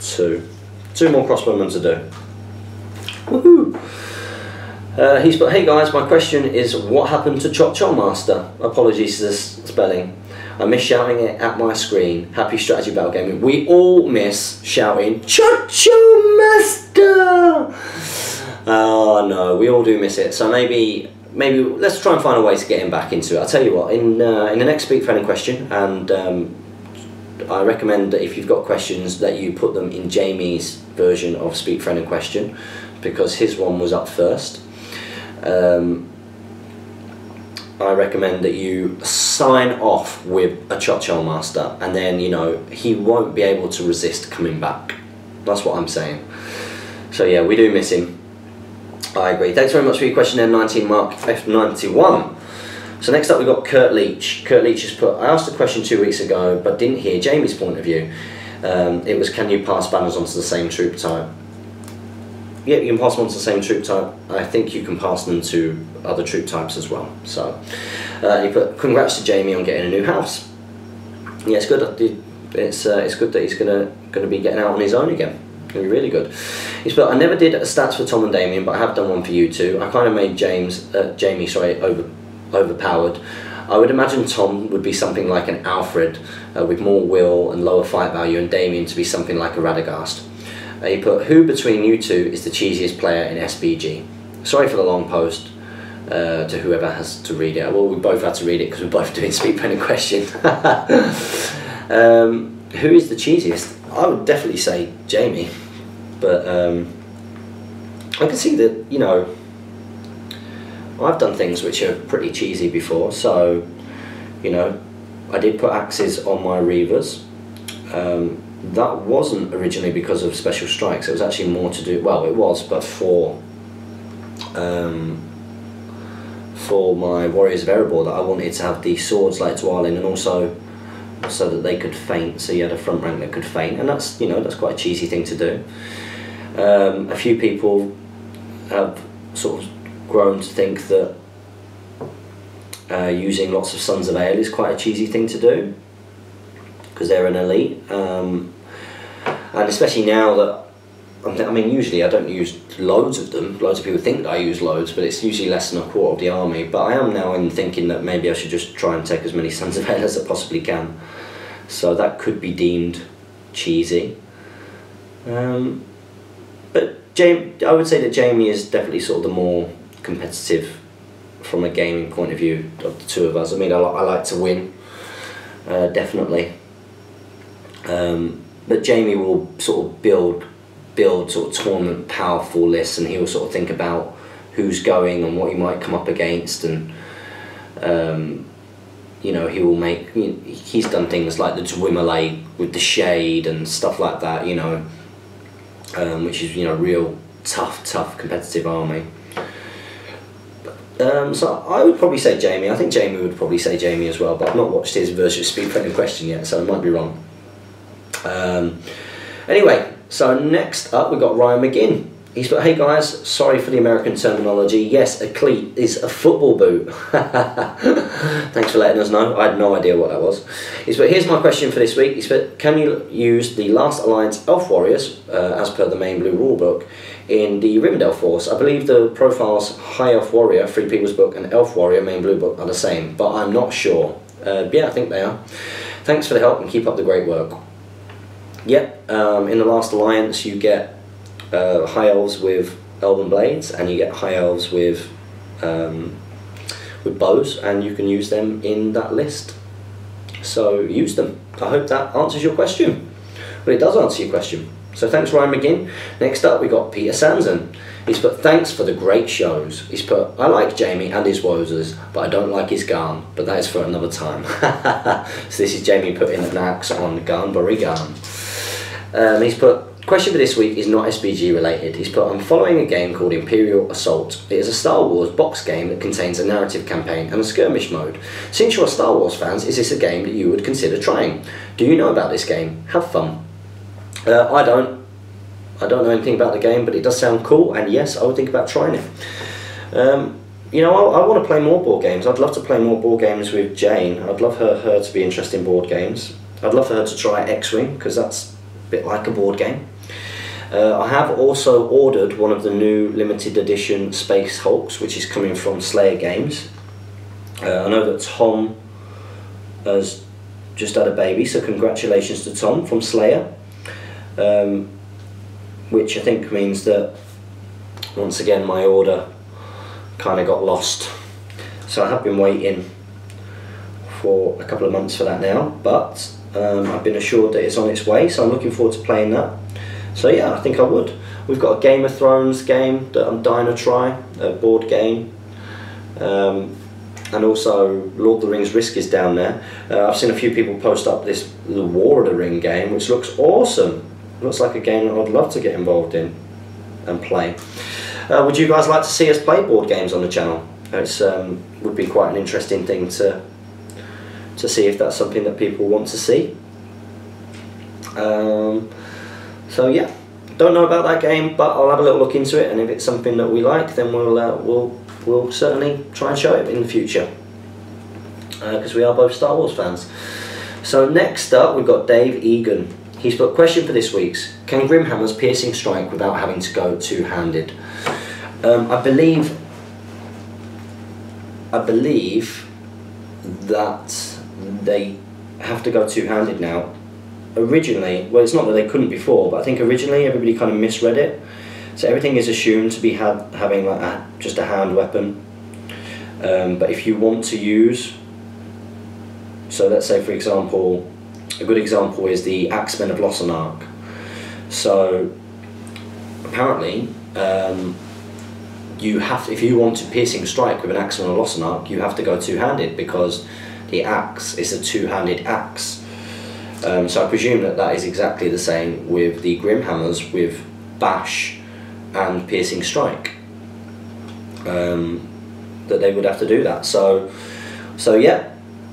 2. 2 more crossbowmen to do. Woohoo! He's put, hey guys, my question is, what happened to Chop Chop Master? Apologies for the spelling. I miss shouting it at my screen. Happy strategy battle gaming. We all miss shouting Chop Chop Master! Oh no, we all do miss it. So maybe let's try and find a way to get him back into it. I'll tell you what, in the next Speak Friendly question, and I recommend that if you've got questions that you put them in Jamie's version of Speak Friendly question, because his one was up first. I recommend that you sign off with a Chop Chop Master, and then, you know, he won't be able to resist coming back. That's what I'm saying. So yeah, we do miss him. I agree. Thanks very much for your question there, 19 Mark F91. So next up we've got Kurt Leach. Kurt Leach has put, I asked a question 2 weeks ago but didn't hear Jamie's point of view. It was, can you pass banners onto the same troop type? Yeah, you can pass them onto the same troop type. I think you can pass them to other troop types as well. So he put, congrats to Jamie on getting a new house. Yeah, it's good. It's good that he's gonna be getting out on his own again. Gonna be really good. He's put, I never did stats for Tom and Damien, but I have done one for you two. I kind of made Jamie, sorry, overpowered. I would imagine Tom would be something like an Alfred with more will and lower fight value, and Damien to be something like a Radagast. He put, who between you two is the cheesiest player in SBG? Sorry for the long post to whoever has to read it. Well, we both had to read it because we're both doing Speak Friendly question. Who is the cheesiest? I would definitely say Jamie, but I can see that, you know, I've done things which are pretty cheesy before, so, you know, I did put axes on my Reavers. That wasn't originally because of special strikes, it was actually more to do, well, it was, but for my Warriors of Erebor, that I wanted to have the swords like Dwalin, and also so that they could feint, so you had a front rank that could feint, and that's, you know, that's quite a cheesy thing to do. A few people have sort of grown to think that using lots of Sons of Ale is quite a cheesy thing to do because they're an elite, and especially now that I mean, usually I don't use loads of them. Loads of people think that I use loads, but it's usually less than a quarter of the army. But I am now in thinking that maybe I should just try and take as many Sons of Ale as I possibly can. So that could be deemed cheesy. But I would say that Jamie is definitely sort of the more competitive from a gaming point of view of the two of us. I mean, I like to win, definitely. But Jamie will sort of build sort of tournament powerful lists, and he will sort of think about who's going and what he might come up against, and you know, he will make, you know, he's done things like the Dwimmerlay with the shade and stuff like that, you know, which is, you know, real tough competitive army. So I would probably say Jamie. I think Jamie would probably say Jamie as well, but I've not watched his version of Speak Friendly question yet, so I might be wrong. Anyway, so next up we've got Ryan McGinn. He's put, hey guys, sorry for the American terminology. Yes, a cleat is a football boot. Thanks for letting us know. I had no idea what that was. He's put, here's my question for this week. He's put, can you use the Last Alliance Elf Warriors, as per the main blue rulebook, in the Rivendell Force? I believe the profiles High Elf Warrior, Free People's Book, and Elf Warrior, main blue book, are the same, but I'm not sure. Yeah, I think they are. Thanks for the help and keep up the great work. Yep, in the last alliance you get high elves with elven blades, and you get high elves with bows, and you can use them in that list. So use them. I hope that answers your question. Well, it does answer your question. So thanks, Ryan McGinn. Next up we got Peter Sanson. He's put, thanks for the great shows. He's put, I like Jamie and his wozers, but I don't like his Garn, but that is for another time. So this is Jamie putting an axe on Garnbury Garn. He's put, question for this week is not SBG related. He's put, I'm following a game called Imperial Assault. It is a Star Wars box game that contains a narrative campaign and a skirmish mode. Since you are Star Wars fans, is this a game that you would consider trying? Do you know about this game? Have fun. I don't know anything about the game, but it does sound cool, and yes, I would think about trying it. You know, I want to play more board games. I'd love to play more board games with Jane. I'd love her to be interested in board games. I'd love for her to try X-Wing, because that's a bit like a board game. I have also ordered one of the new limited edition Space Hulks, which is coming from Slayer Games. I know that Tom has just had a baby, so congratulations to Tom from Slayer. Which I think means that once again my order kind of got lost. So I have been waiting for a couple of months for that now, but I've been assured that it's on its way, so I'm looking forward to playing that. So yeah, I think I would. We've got a Game of Thrones game that I'm dying to try, a board game. And also Lord of the Rings Risk is down there. I've seen a few people post up the War of the Ring game, which looks awesome. Looks like a game that I'd love to get involved in and play. Would you guys like to see us play board games on the channel? It's would be quite an interesting thing to see if that's something that people want to see. So yeah, don't know about that game, but I'll have a little look into it, and if it's something that we like, then we'll certainly try and show it in the future, because we are both Star Wars fans. So next up we've got Dave Egan. He's put, question for this week's, can Grimhammer's piercing strike without having to go two-handed? I believe that they have to go two-handed now. Originally, well, it's not that they couldn't before, but I think originally everybody kind of misread it. So everything is assumed to be having like just a hand weapon. But if you want to use, so let's say for example, a good example is the Axemen of Lossark. So apparently, you have to, if you want to piercing strike with an Axemen of Lossark, you have to go two-handed, because the axe is a two-handed axe. So I presume that that is exactly the same with the Grimhammers with bash and piercing strike. That they would have to do that. So yeah.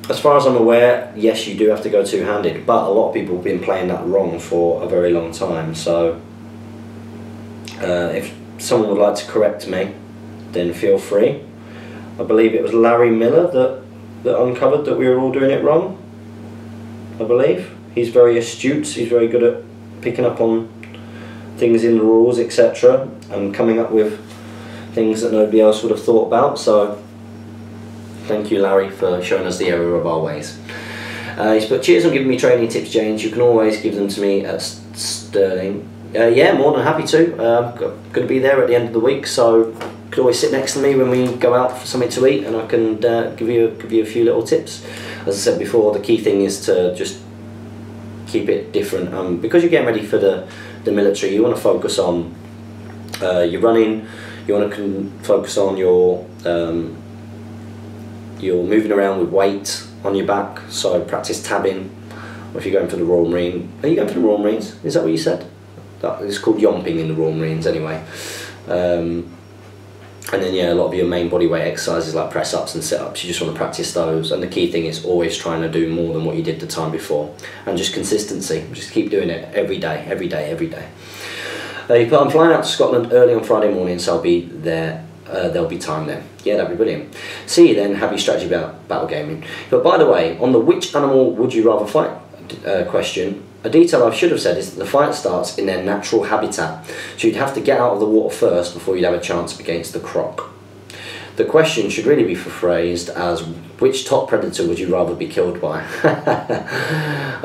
As far as I'm aware, yes, you do have to go two-handed, but a lot of people have been playing that wrong for a very long time, so if someone would like to correct me, then feel free. I believe it was Larry Miller that uncovered that we were all doing it wrong, I believe. He's very astute, he's very good at picking up on things in the rules, etc., and coming up with things that nobody else would have thought about, so thank you, Larry, for showing us the error of our ways. He's put, cheers on giving me training tips, James. You can always give them to me at Sterling. Yeah, more than happy to. Going to be there at the end of the week, so you could always sit next to me when we go out for something to eat, and I can give you a few little tips. As I said before, the key thing is to just keep it different. Because you're getting ready for the military, you want to focus on your running. You want to focus on your you're moving around with weight on your back, so practice tabbing. Or if you're going for the Royal Marine, are you going for the Royal Marines? Is that what you said? That is called yomping in the Royal Marines anyway. And then yeah, a lot of your main bodyweight exercises like press ups and sit ups, you just want to practice those, and the key thing is always trying to do more than what you did the time before, and just consistency. Just keep doing it every day, every day, every day. You put, I'm flying out to Scotland early on Friday morning, so I'll be there. There'll be time then. Yeah, that'd be brilliant. See you then. Happy strategy about battle gaming. But by the way, on the which animal would you rather fight question, a detail I should have said is that the fight starts in their natural habitat, so you'd have to get out of the water first before you'd have a chance against the croc. The question should really be phrased as, which top predator would you rather be killed by?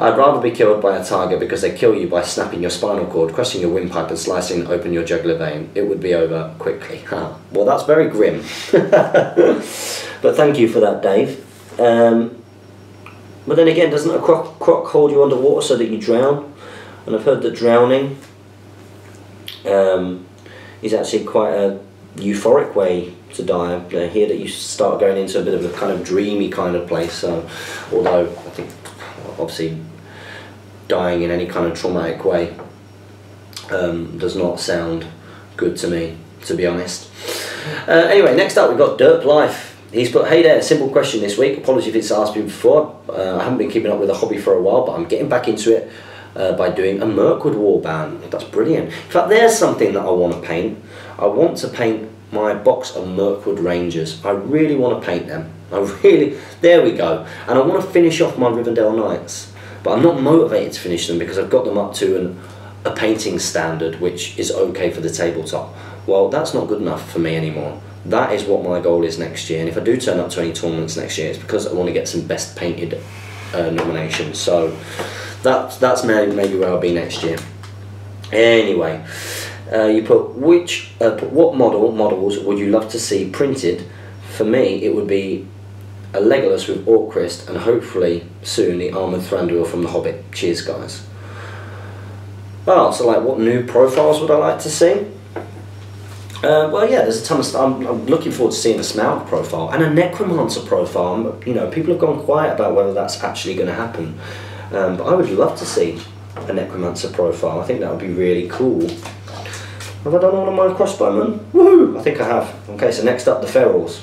I'd rather be killed by a tiger because they kill you by snapping your spinal cord, crushing your windpipe and slicing open your jugular vein. It would be over quickly. Well, that's very grim. But thank you for that, Dave. But then again, doesn't a croc hold you underwater so that you drown? And I've heard that drowning is actually quite a euphoric way to die. I hear that you start going into a bit of a kind of dreamy kind of place. So, although I think obviously dying in any kind of traumatic way does not sound good to me, to be honest. Anyway, next up we've got Derp Life. He's put, hey there, simple question this week. Apologies if it's asked me before. I haven't been keeping up with the hobby for a while, but I'm getting back into it by doing a Mirkwood warband. That's brilliant. In fact, there's something that I want to paint. I want to paint my box of Mirkwood Rangers. I really want to paint them. There we go. And I want to finish off my Rivendell Knights. But I'm not motivated to finish them because I've got them up to a painting standard which is okay for the tabletop. Well, that's not good enough for me anymore. That is what my goal is next year, and if I do turn up to any tournaments next year, it's because I want to get some best painted nominations. So that's maybe where I'll be next year. Anyway, you put what models would you love to see printed? For me, it would be a Legolas with Orcrist, and hopefully soon the armoured Thranduil from The Hobbit. Cheers, guys. Oh, so like, what new profiles would I like to see? Well, yeah, there's a ton of stuff. I'm looking forward to seeing a Smaug profile and a Necromancer profile. You know, people have gone quiet about whether that's actually going to happen. But I would love to see a Necromancer profile. I think that would be really cool. Have I done all of my crossbowmen? Woohoo! I think I have. Okay, so next up, the Ferals.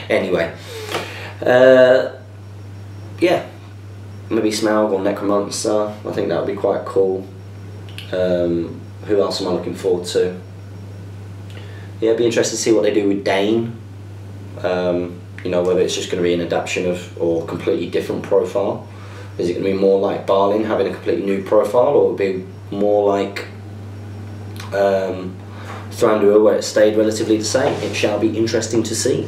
Anyway. Yeah. Maybe Smaug or Necromancer. I think that would be quite cool. Who else am I looking forward to? Yeah, it'd be interesting to see what they do with Dane. You know, whether it's just going to be an adaptation of, or completely different profile. Is it going to be more like Balin having a completely new profile, or would it be more like Thranduil where it stayed relatively the same? It shall be interesting to see.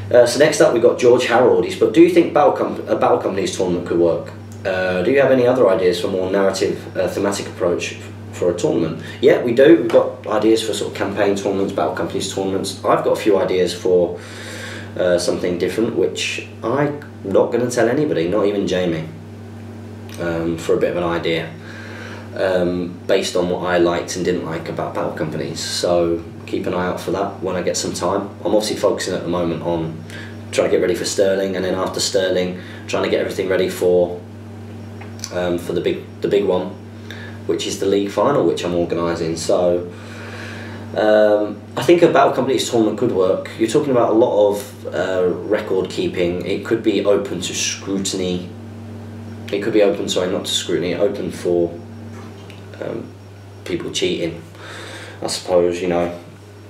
So next up we've got George Harold. He's put, do you think a Battle Company's tournament could work? Do you have any other ideas for more narrative, thematic approach for a tournament? Yeah, we do. We've got ideas for sort of campaign tournaments, Battle Companies tournaments. I've got a few ideas for something different, which I'm not going to tell anybody, not even Jamie, for a bit of an idea, based on what I liked and didn't like about Battle Companies. So keep an eye out for that when I get some time. I'm obviously focusing at the moment on trying to get ready for Stirling, and then after Stirling, trying to get everything ready for the big one, which is the league final, which I'm organising. So I think a Battle Companies tournament could work. You're talking about a lot of record keeping. It could be open to scrutiny. It could be open, sorry, not to scrutiny, open for people cheating, I suppose, you know,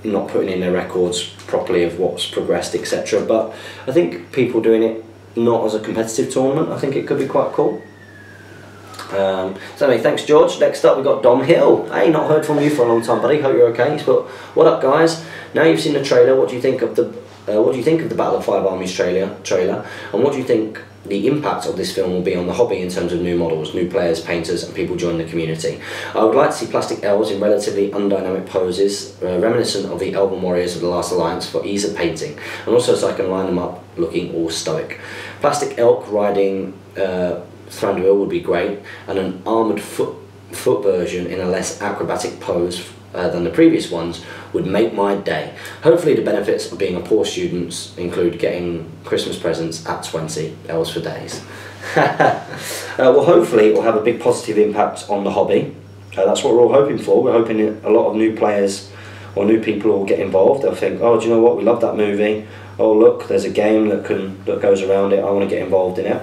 not putting in their records properly of what's progressed, etc. But I think people doing it not as a competitive tournament, I think it could be quite cool. So anyway, thanks George. Next up we've got Dom Hill. Hey, not heard from you for a long time, buddy. Hope you're okay. He's put, what up guys? Now you've seen the trailer, what do you think of the Battle of Five Armies trailer, and what do you think the impact of this film will be on the hobby in terms of new models, new players, painters, and people joining the community? I would like to see plastic elves in relatively undynamic poses, reminiscent of the Elven Warriors of the Last Alliance for ease of painting, and also so I can line them up looking all stoic. Plastic elk riding Thranduil would be great, and an armoured foot version in a less acrobatic pose than the previous ones would make my day. Hopefully the benefits of being a poor student include getting Christmas presents at 20 elves for days. Well, hopefully it will have a big positive impact on the hobby. That's what we're all hoping for. We're hoping a lot of new players or new people will get involved. They'll think, oh, do you know what, we love that movie. Oh look, there's a game that goes around it, I want to get involved in it.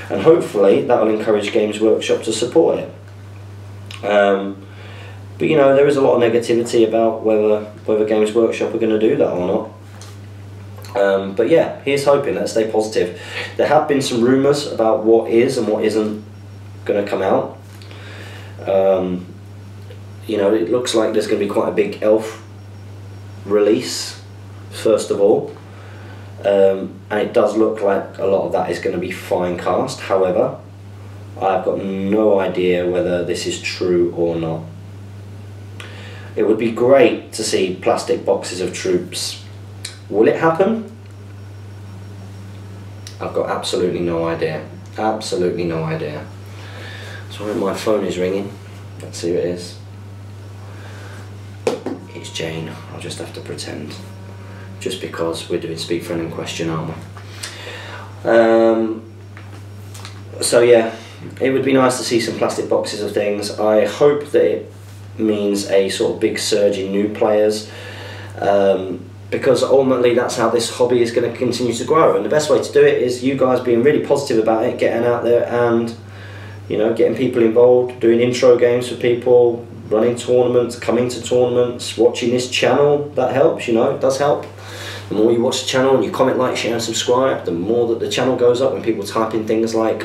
And hopefully that will encourage Games Workshop to support it. But you know, there is a lot of negativity about whether Games Workshop are going to do that or not. But yeah, here's hoping. Let's stay positive. There have been some rumours about what is and what isn't going to come out. You know, it looks like there's going to be quite a big elf release, first of all. and it does look like a lot of that is going to be fine cast. However, I've got no idea whether this is true or not. It would be great to see plastic boxes of troops. Will it happen? I've got absolutely no idea. Absolutely no idea. Sorry, my phone is ringing. Let's see who it is. It's Jane. I'll just have to pretend. Just because we're doing speak friend and question, aren't we? So yeah, it would be nice to see some plastic boxes of things. I hope that it means a sort of big surge in new players, because ultimately that's how this hobby is going to continue to grow, and the best way to do it is you guys being really positive about it, getting out there and, you know, getting people involved, doing intro games for people, running tournaments, coming to tournaments, watching this channel. That helps, you know, it does help. The more you watch the channel and you comment, like, share and subscribe, the more that the channel goes up. When people type in things like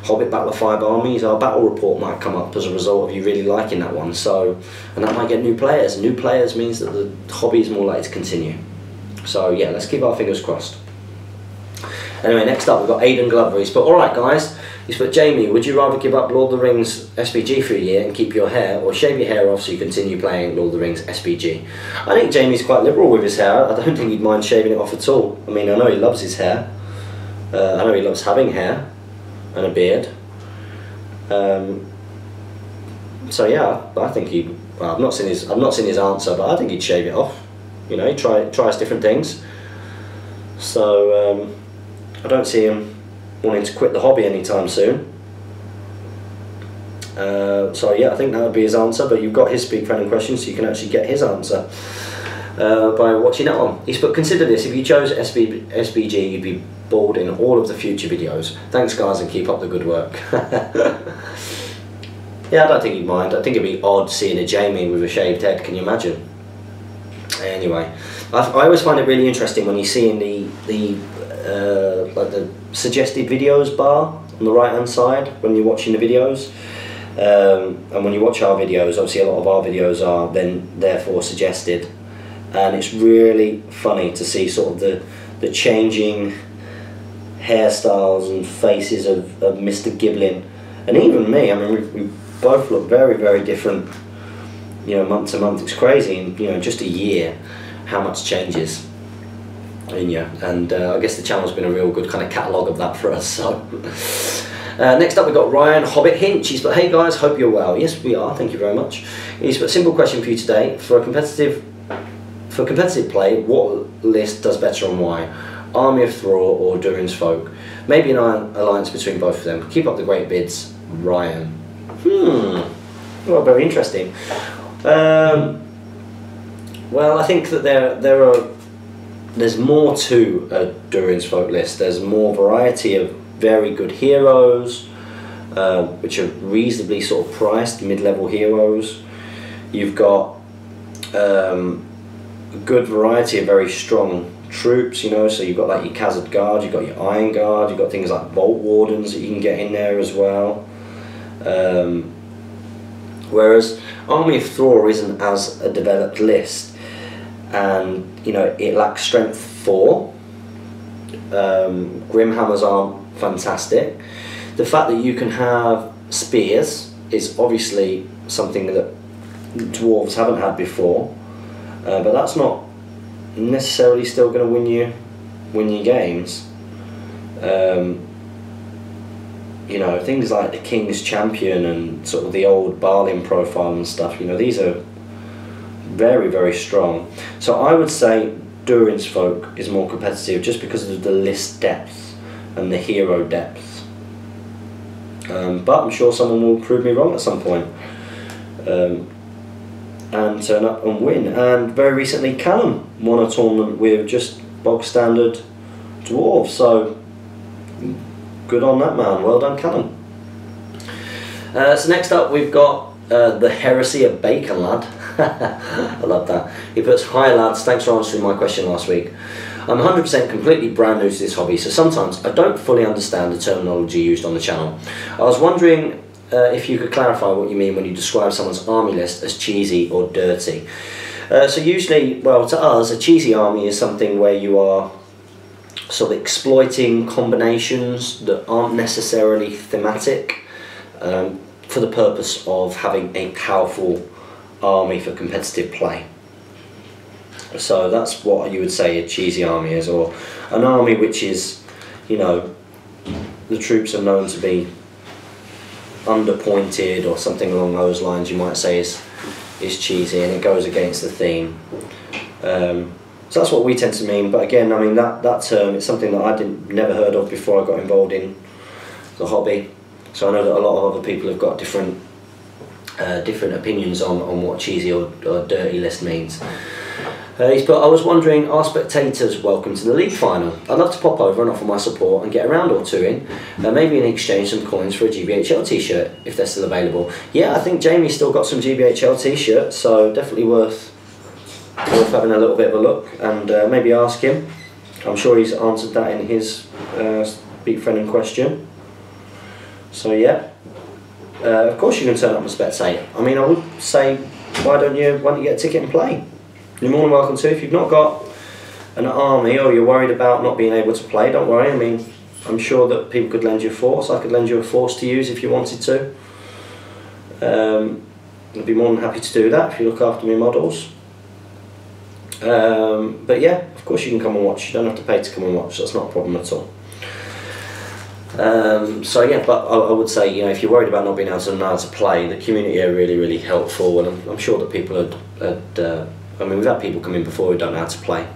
Hobbit Battle of 5 Armies, our battle report might come up as a result of you really liking that one. So, and that might get new players. New players means that the hobby is more likely to continue. So yeah, let's keep our fingers crossed. Anyway, next up we've got Aidan Glover. He's put, alright guys, he's put, Jamie, would you rather give up Lord of the Rings SBG for a year and keep your hair, or shave your hair off so you continue playing Lord of the Rings SBG? I think Jamie's quite liberal with his hair. I don't think he'd mind shaving it off at all. I mean, I know he loves his hair. I know he loves having hair and a beard. So yeah, I think he. Well, I've not seen his answer, but I think he'd shave it off. You know, he tries different things. So I don't see him wanting to quit the hobby anytime soon. So yeah, I think that would be his answer. But you've got his speak friend and question, so you can actually get his answer by watching that one. He's put, consider this: if you chose SBG, you'd be bored in all of the future videos. Thanks guys, and keep up the good work. Yeah, I don't think he'd mind. I think it'd be odd seeing a Jamie with a shaved head. Can you imagine? Anyway, I always find it really interesting when you see in the like the suggested videos bar on the right hand side when you're watching the videos, and when you watch our videos, obviously a lot of our videos are then therefore suggested, and it's really funny to see sort of the changing hairstyles and faces of Mr. Giblin, and even me. I mean, we both look very, very different, you know, month to month. It's crazy in, you know, just a year how much changes in you, and I guess the channel's been a real good kind of catalogue of that for us. So next up we've got Ryan Hobbit Hinch. He's put, hey guys, hope you're well. Yes, we are, thank you very much. He's put, simple question for you today: for competitive play, what list does better and why? Army of Thrall or Durin's Folk? Maybe an alliance between both of them. Keep up the great bids, Ryan. Well, very interesting. Well, I think that there's more to a Durin's Folk list. There's more variety of very good heroes, which are reasonably sort of priced, mid-level heroes. You've got a good variety of very strong troops, you know, so you've got like your Khazad Guard, you've got your Iron Guard, you've got things like Vault Wardens that you can get in there as well. Whereas Army of Thrall isn't as a developed list, and you know, it lacks strength 4. Grimhammers aren't fantastic. The fact that you can have spears is obviously something that dwarves haven't had before, but that's not necessarily still going to win you games. You know, things like the King's Champion and sort of the old Balin profile and stuff, you know, these are very, very strong. So I would say Durin's Folk is more competitive just because of the list depth and the hero depth. But I'm sure someone will prove me wrong at some point. And turn up and win. And very recently Callum won a tournament with just bog standard dwarves, so good on that man, well done Callum. So next up we've got the Heresy of Bacon Lad. I love that. He puts, hi lads, thanks for answering my question last week. I'm 100% completely brand new to this hobby, so sometimes I don't fully understand the terminology used on the channel. I was wondering if you could clarify what you mean when you describe someone's army list as cheesy or dirty. So usually, well, to us, a cheesy army is something where you are sort of exploiting combinations that aren't necessarily thematic, for the purpose of having a powerful army for competitive play. So that's what you would say a cheesy army is, or an army which is, you know, the troops are known to be underpointed or something along those lines. You might say is cheesy, and it goes against the theme. So that's what we tend to mean. But again, I mean that term, it's something that I never heard of before I got involved in the hobby. So I know that a lot of other people have got different opinions on what cheesy or dirty list means. He's put, I was wondering, are spectators welcome to the league final? I'd love to pop over and offer my support and get a round or two in, maybe in exchange some coins for a GBHL t-shirt, if they're still available. Yeah, I think Jamie's still got some GBHL t-shirts, so definitely worth having a little bit of a look, and maybe ask him. I'm sure he's answered that in his Speak Friend in question. So yeah, of course you can turn up and spectate. I mean, I would say, why don't you get a ticket and play? You're more than welcome to. If you've not got an army or you're worried about not being able to play, don't worry. I mean, I'm sure that people could lend you a force. I could lend you a force to use if you wanted to. I'd be more than happy to do that if you look after my models. But yeah, of course you can come and watch. You don't have to pay to come and watch. That's not a problem at all. So yeah, but I would say, you know, if you're worried about not being able to know how to play, the community are really, really helpful, and I'm sure that people I mean, we've had people come in before who don't know how to play,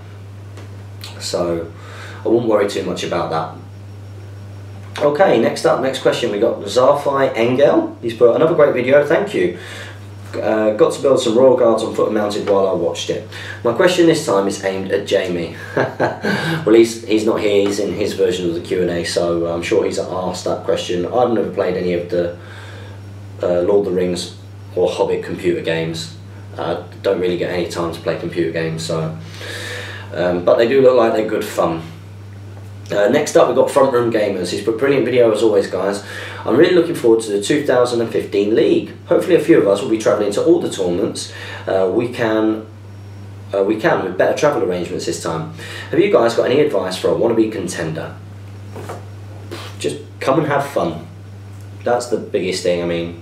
so I wouldn't worry too much about that. Okay, next question, we got Zarfai Engel. He's put, another great video, thank you. Got to build some Royal Guards on foot and mounted while I watched it. My question this time is aimed at Jamie. Well, he's not here, he's in his version of the Q&A, so I'm sure he's asked that question. I've never played any of the Lord of the Rings or Hobbit computer games. Don't really get any time to play computer games, so but they do look like they're good fun. Next up, we've got Front Room Gamers. He's put, brilliant video as always, guys. I'm really looking forward to the 2015 league. Hopefully a few of us will be travelling to all the tournaments. We can with better travel arrangements this time. Have you guys got any advice for a wannabe contender? Just come and have fun. That's the biggest thing. I mean,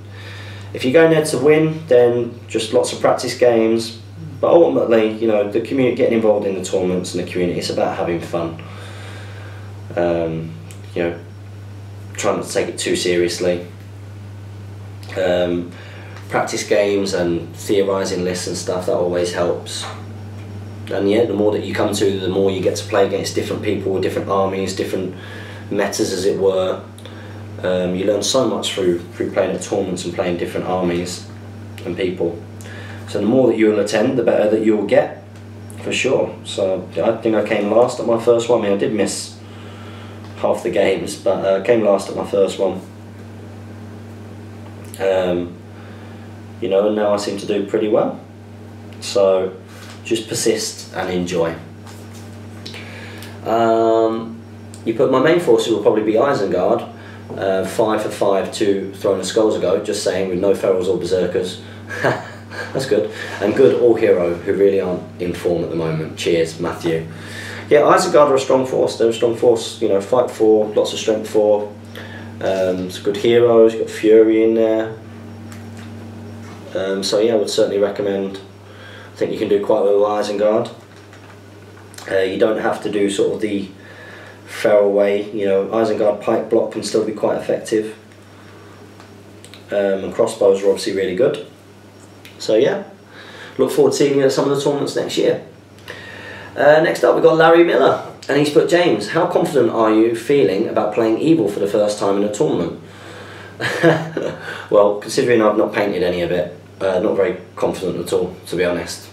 if you're going there to win, then just lots of practice games. But ultimately, you know, the community, getting involved in the tournaments and the community, it's about having fun. You know, trying not to take it too seriously. Practice games and theorising lists and stuff, that always helps. And yeah, the more that you come to, the more you get to play against different people with different armies, different metas as it were. You learn so much through playing at tournaments and playing different armies and people. So the more that you will attend, the better that you will get, for sure. So I think I came last at my first one. I mean, I did miss half the games, but I came last at my first one. You know, and now I seem to do pretty well. So just persist and enjoy. You put, my main forces will probably be Isengard, 5 for 5 to Throne of Skulls ago, just saying, with no ferals or berserkers. That's good. And good all hero, who really aren't in form at the moment. Cheers, Matthew. Yeah, Isengard are a strong force. They're a strong force, you know, fight 4, lots of strength 4. It's good heroes, you've got Fury in there. So yeah, I would certainly recommend. I think you can do quite well with Isengard. You don't have to do sort of the feral way, you know, Isengard pike block can still be quite effective. And crossbows are obviously really good. So yeah, look forward to seeing you at some of the tournaments next year. Next up, we've got Larry Miller, and he's put, James, how confident are you feeling about playing evil for the first time in a tournament? Well, considering I've not painted any of it, not very confident at all, to be honest.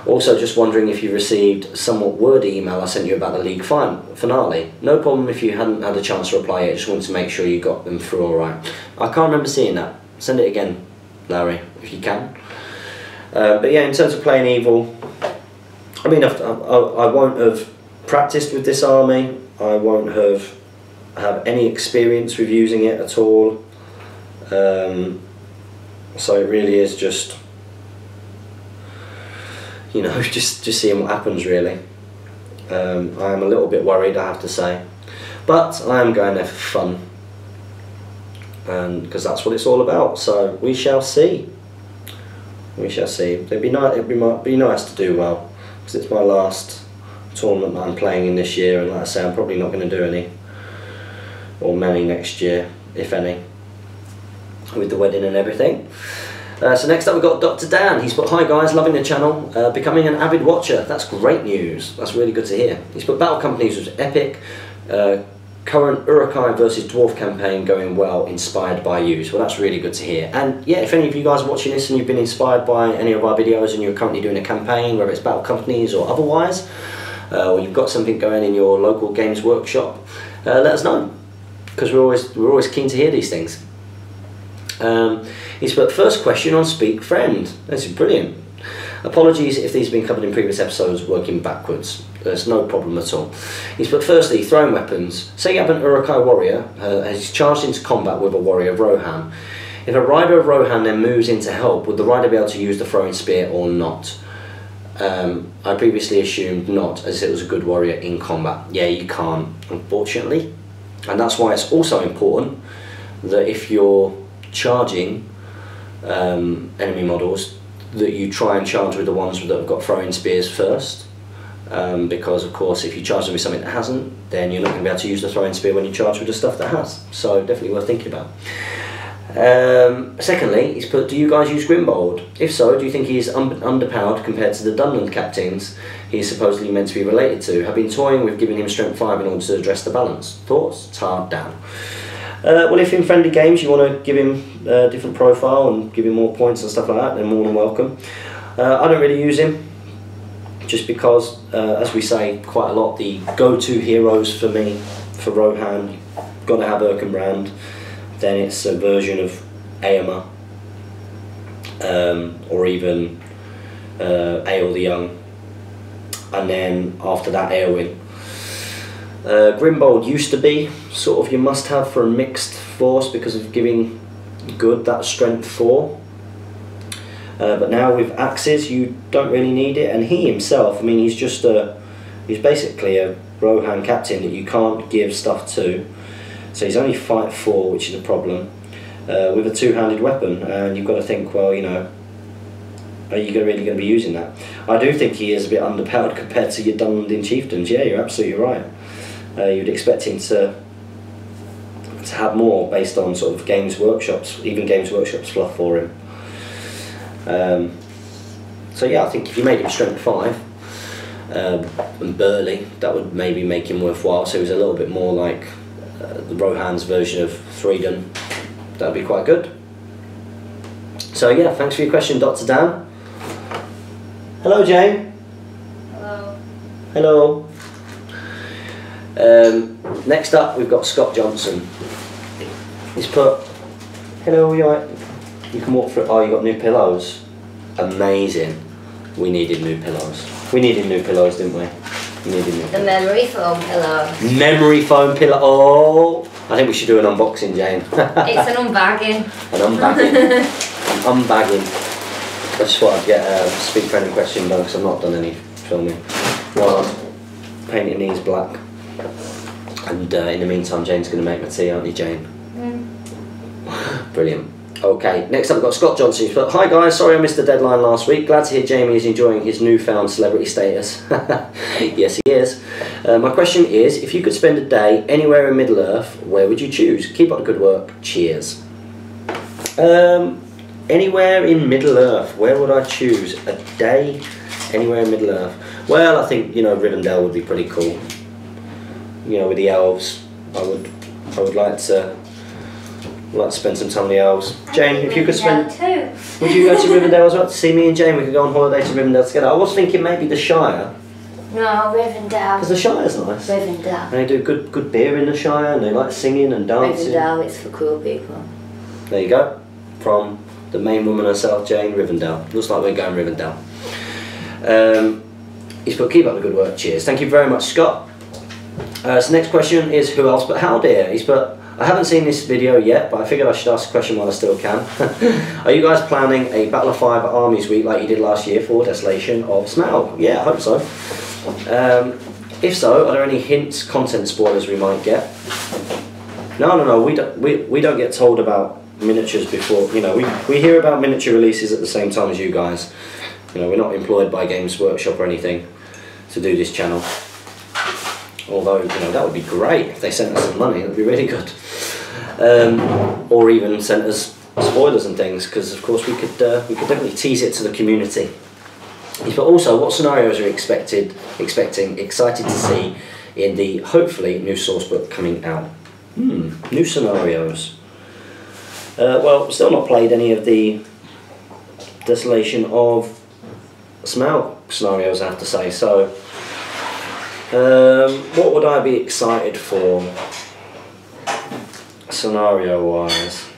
Also, just wondering if you received somewhat wordy email I sent you about the league finale. No problem if you hadn't had a chance to reply yet, just wanted to make sure you got them through alright. I can't remember seeing that. Send it again, Larry, if you can. But yeah, in terms of playing evil, I mean, I won't have practiced with this army. I won't have any experience with using it at all. So it really is just, you know, just seeing what happens, really. I am a little bit worried, I have to say, but I am going there for fun, and because that's what it's all about. So we shall see. We shall see. It'd be nice to do well, because it's my last tournament that I'm playing in this year, and like I say, I'm probably not going to do any or many next year, if any, with the wedding and everything. So next up we've got Dr. Dan. He's put, hi guys, loving the channel, becoming an avid watcher. That's great news, that's really good to hear. He's put, Battle Companies was epic, current Urukai versus Dwarf campaign going well, inspired by you. So that's really good to hear. And yeah, if any of you guys are watching this and you've been inspired by any of our videos and you're currently doing a campaign, whether it's Battle Companies or otherwise, or you've got something going in your local games workshop, let us know, because we're always keen to hear these things. He's put, first question on Speak Friend. This is brilliant. Apologies if these have been covered in previous episodes, working backwards. There's no problem at all. He's put, firstly, throwing weapons. Say you have an Urukai warrior, has charged into combat with a warrior of Rohan. If a rider of Rohan then moves in to help, would the rider be able to use the throwing spear or not? I previously assumed not, as it was a good warrior in combat. Yeah, you can't, unfortunately. And that's why it's also important that if you're charging enemy models, that you try and charge with the ones that have got throwing spears first, because of course if you charge them with something that hasn't, then you're not going to be able to use the throwing spear when you charge with the stuff that has. So definitely worth thinking about. Secondly, he's put, do you guys use Grimbold? If so, do you think he is underpowered compared to the Dunland captains he is supposedly meant to be related to? Have been toying with giving him strength 5 in order to address the balance. Thoughts? It's hard, Dan. Well, if in friendly games you want to give him a different profile and give him more points and stuff like that, then more than welcome. I don't really use him, just because, as we say quite a lot, the go-to heroes for me, for Rohan, got to have Erkenbrand, then it's a version of Eomer, or even Eorl the Young, and then after that Eowyn. Grimbold used to be sort of your must-have for a mixed force because of giving good that strength 4, but now with axes you don't really need it, and he himself, I mean, he's basically a Rohan captain that you can't give stuff to, so he's only fight 4, which is a problem, with a two-handed weapon, and you've got to think, well, you know, are you really going to be using that? I do think he is a bit underpowered compared to your Dunland chieftains. Yeah, you're absolutely right. You'd expect him to have more based on sort of Games Workshop's, even Games Workshop's fluff for him. So yeah, I think if you made him strength 5 and burly, that would maybe make him worthwhile. So he was a little bit more like the Rohan's version of Threeden. That would be quite good. So yeah, thanks for your question, Dr. Dan. Hello, Jane. Hello. Hello. Next up we've got Scott Johnson. He's put, hello, you alright? You can walk through. Oh, you got new pillows. Amazing. We needed new pillows. We needed new pillows, didn't we? We needed new pillows. The memory foam pillow. Memory foam pillow. Oh, I think we should do an unboxing, Jane. It's an unbagging. An unbagging. An unbagging. I just thought I'd get a Speak Friendly question done, because I've not done any filming while I'm painting these black. And in the meantime, Jane's going to make my tea, aren't you, Jane? Brilliant. Okay, next up we've got Scott Johnson. He's put, hi guys, sorry I missed the deadline last week. Glad to hear Jamie is enjoying his newfound celebrity status. Yes, he is. My question is, if you could spend a day anywhere in Middle-earth, where would you choose? Keep up the good work. Cheers. Anywhere in Middle-earth, where would I choose? A day anywhere in Middle-earth? Well, I think, you know, Rivendell would be pretty cool. You know, with the elves, I would like to spend some time with the elves. Jane, if you could spend, would you go to Rivendell as well to see me and Jane? We could go on holiday to Rivendell together. I was thinking maybe the Shire. No, Rivendell. Because the Shire's nice. Rivendell. And they do good beer in the Shire, and they like singing and dancing. Rivendell, it's for cool people. There you go. From the main woman herself, Jane, Rivendell. Looks like we're going Rivendell. He's put, keep up the good work. Cheers. Thank you very much, Scott. So next question is, who else but Haldir? He's put, I haven't seen this video yet, but I figured I should ask a question while I still can. Are you guys planning a Battle of 5 Armies week like you did last year for Desolation of Smaug? Yeah, I hope so. If so, are there any hints, content spoilers we might get? No, we don't get told about miniatures before, you know, we hear about miniature releases at the same time as you guys. You know, we're not employed by Games Workshop or anything to do this channel. Although, you know, that would be great if they sent us some money, that would be really good. Or even sent us spoilers and things, because of course we could definitely tease it to the community. But also, what scenarios are you excited to see in the hopefully new sourcebook coming out? New scenarios. Well, still not played any of the Desolation of Smaug scenarios, I have to say. So, what would I be excited for, scenario-wise?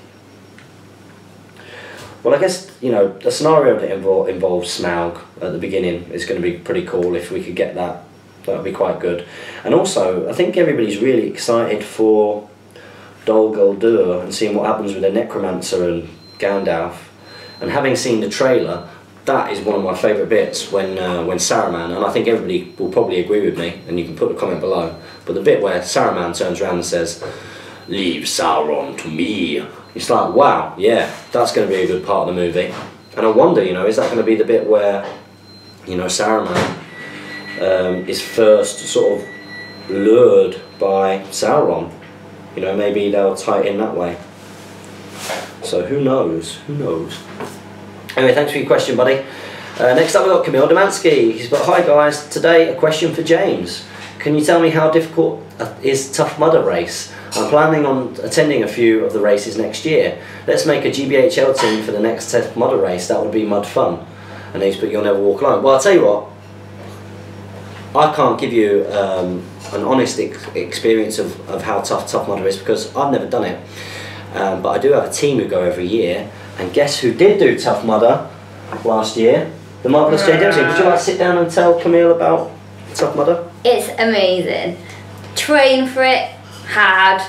Well, I guess, you know, the scenario that involves Smaug at the beginning is going to be pretty cool. If we could get that, that would be quite good. And also, I think everybody's really excited for Dol Guldur and seeing what happens with the Necromancer and Gandalf. And having seen the trailer, that is one of my favourite bits when Saruman, and I think everybody will probably agree with me, and you can put a comment below, but the bit where Saruman turns around and says, "Leave Sauron to me." It's like, wow, yeah, that's going to be a good part of the movie. And I wonder, you know, is that going to be the bit where, you know, Saruman is first sort of lured by Sauron? You know, maybe they'll tie it in that way. So who knows? Who knows? Anyway, thanks for your question, buddy. Next up we've got Camille Demansky. He's got, "Hi guys, today a question for James. Can you tell me how difficult is Tough Mudder race? I'm planning on attending a few of the races next year. Let's make a GBHL team for the next Tough Mudder race. That would be mud fun." And he's put, "You'll never walk alone." Well, I'll tell you what, I can't give you an honest experience of how tough Mudder is, because I've never done it. But I do have a team who go every year, and guess who did do Tough Mudder last year? The marvellous Jay Dempsey. Would you like to sit down and tell Camille about Tough Mudder? It's amazing. Train for it hard,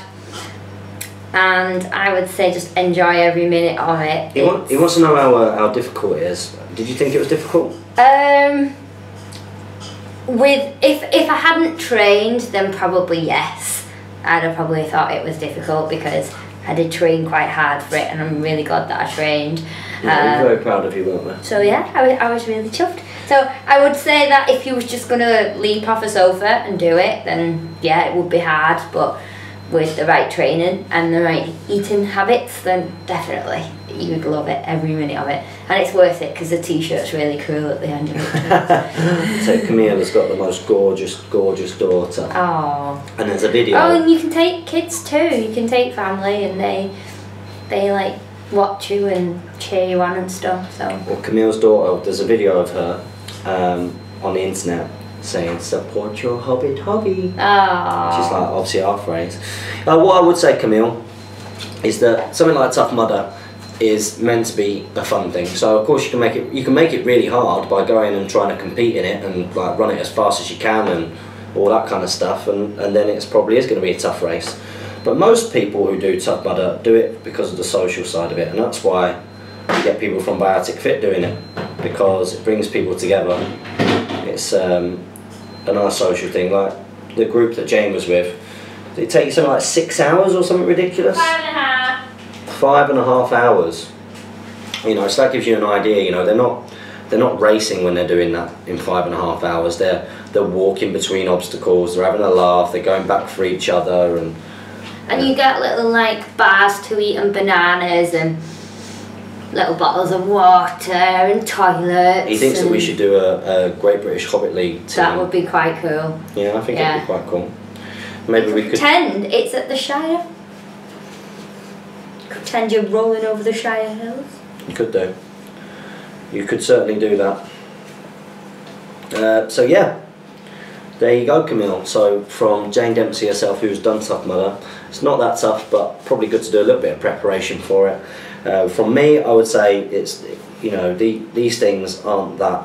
and I would say just enjoy every minute of it. He wants to know how difficult it is. Did you think it was difficult? If I hadn't trained, then probably yes. I'd have probably thought it was difficult, because I did train quite hard for it, and I'm really glad that I trained. Yeah, we're very proud of you, weren't we? So yeah, I was really chuffed. So I would say that if you was just going to leap off a sofa and do it, then yeah, it would be hard, but with the right training and the right eating habits, then definitely you'd love it, every minute of it. And it's worth it, because the t-shirt's really cool at the end of it. So Camille has got the most gorgeous daughter. Oh. And there's a video. Oh, and you can take kids too. You can take family, and they like watch you and cheer you on and stuff. So. Well, Camille's daughter, there's a video of her on the internet saying, "Support your Hobbit hobby." Oh. Which is like obviously our phrase. What I would say, Camille, is that something like Tough Mudder is meant to be a fun thing. So of course you can make it really hard by going and trying to compete in it and like run it as fast as you can and all that kind of stuff, and then it probably is going to be a tough race. But most people who do Tough Mudder do it because of the social side of it, and that's why you get people from Biotic Fit doing it, because it brings people together. It's a nice social thing. Like the group that Jane was with, did it take you something like 6 hours or something ridiculous? 5.5. 5.5 hours. You know, so that gives you an idea. You know, they're not racing when they're doing that in 5.5 hours. They're walking between obstacles. They're having a laugh. They're going back for each other, and you get little like bars to eat and bananas and little bottles of water and toilets. He thinks that we should do a Great British Hobbit League team. That would be quite cool. Yeah, I think it'd be quite cool. Maybe we could pretend it's at the Shire. Pretend you're rolling over the Shire hills. You could do. You could certainly do that. So yeah, there you go, Camille. So from Jane Dempsey herself, who's done Tough Mudder, it's not that tough, but probably good to do a little bit of preparation for it. From me, I would say it's, you know, these things aren't that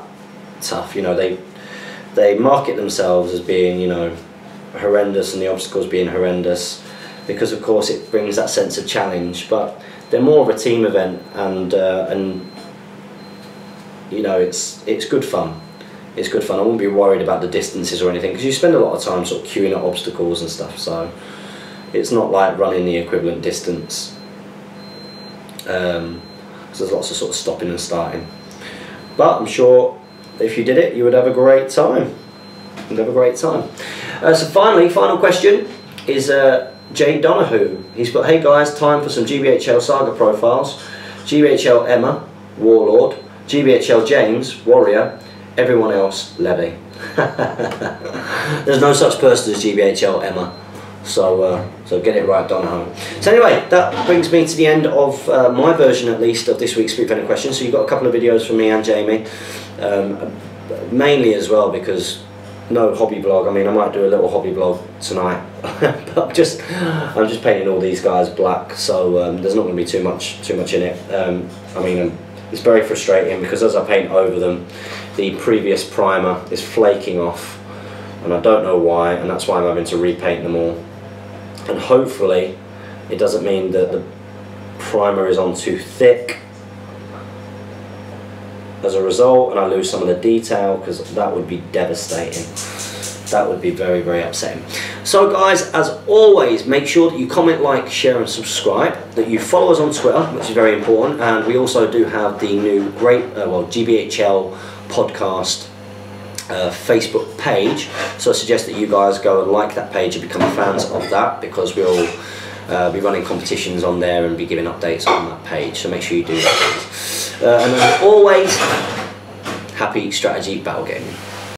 tough. You know, they market themselves as being, you know, horrendous, and the obstacles being horrendous, because of course it brings that sense of challenge. But they're more of a team event, and you know, it's good fun. it's good fun. I wouldn't be worried about the distances or anything, because you spend a lot of time sort of queuing at obstacles and stuff, so it's not like running the equivalent distance. So there's lots of sort of stopping and starting. But I'm sure if you did it, you would have a great time. You'd have a great time. So finally, final question is Jay Donahue. He's put, hey guys, time for some GBHL Saga profiles. GBHL Emma, Warlord. GBHL James, Warrior. Everyone else, Levy. There's no such person as GBHL Emma. So get it right, Donahue. So anyway, that brings me to the end of my version, at least, of this week's Street Vending Questions. So you've got a couple of videos from me and Jamie. Mainly as well because no hobby vlog. I mean, I might do a little hobby vlog tonight, but I'm just painting all these guys black, so there's not going to be too much in it. I mean, it's very frustrating because as I paint over them, the previous primer is flaking off, and I don't know why, and that's why I'm having to repaint them all. And hopefully, it doesn't mean that the primer is on too thick as a result, and I lose some of the detail, because that would be devastating. That would be very, very upsetting. So guys, as always, make sure that you comment, like, share and subscribe, that you follow us on Twitter, which is very important, and we also do have the new GBHL podcast Facebook page, so I suggest that you guys go and like that page and become fans of that, because we'll be running competitions on there and be giving updates on that page, so make sure you do that. And as always, happy strategy battle gaming.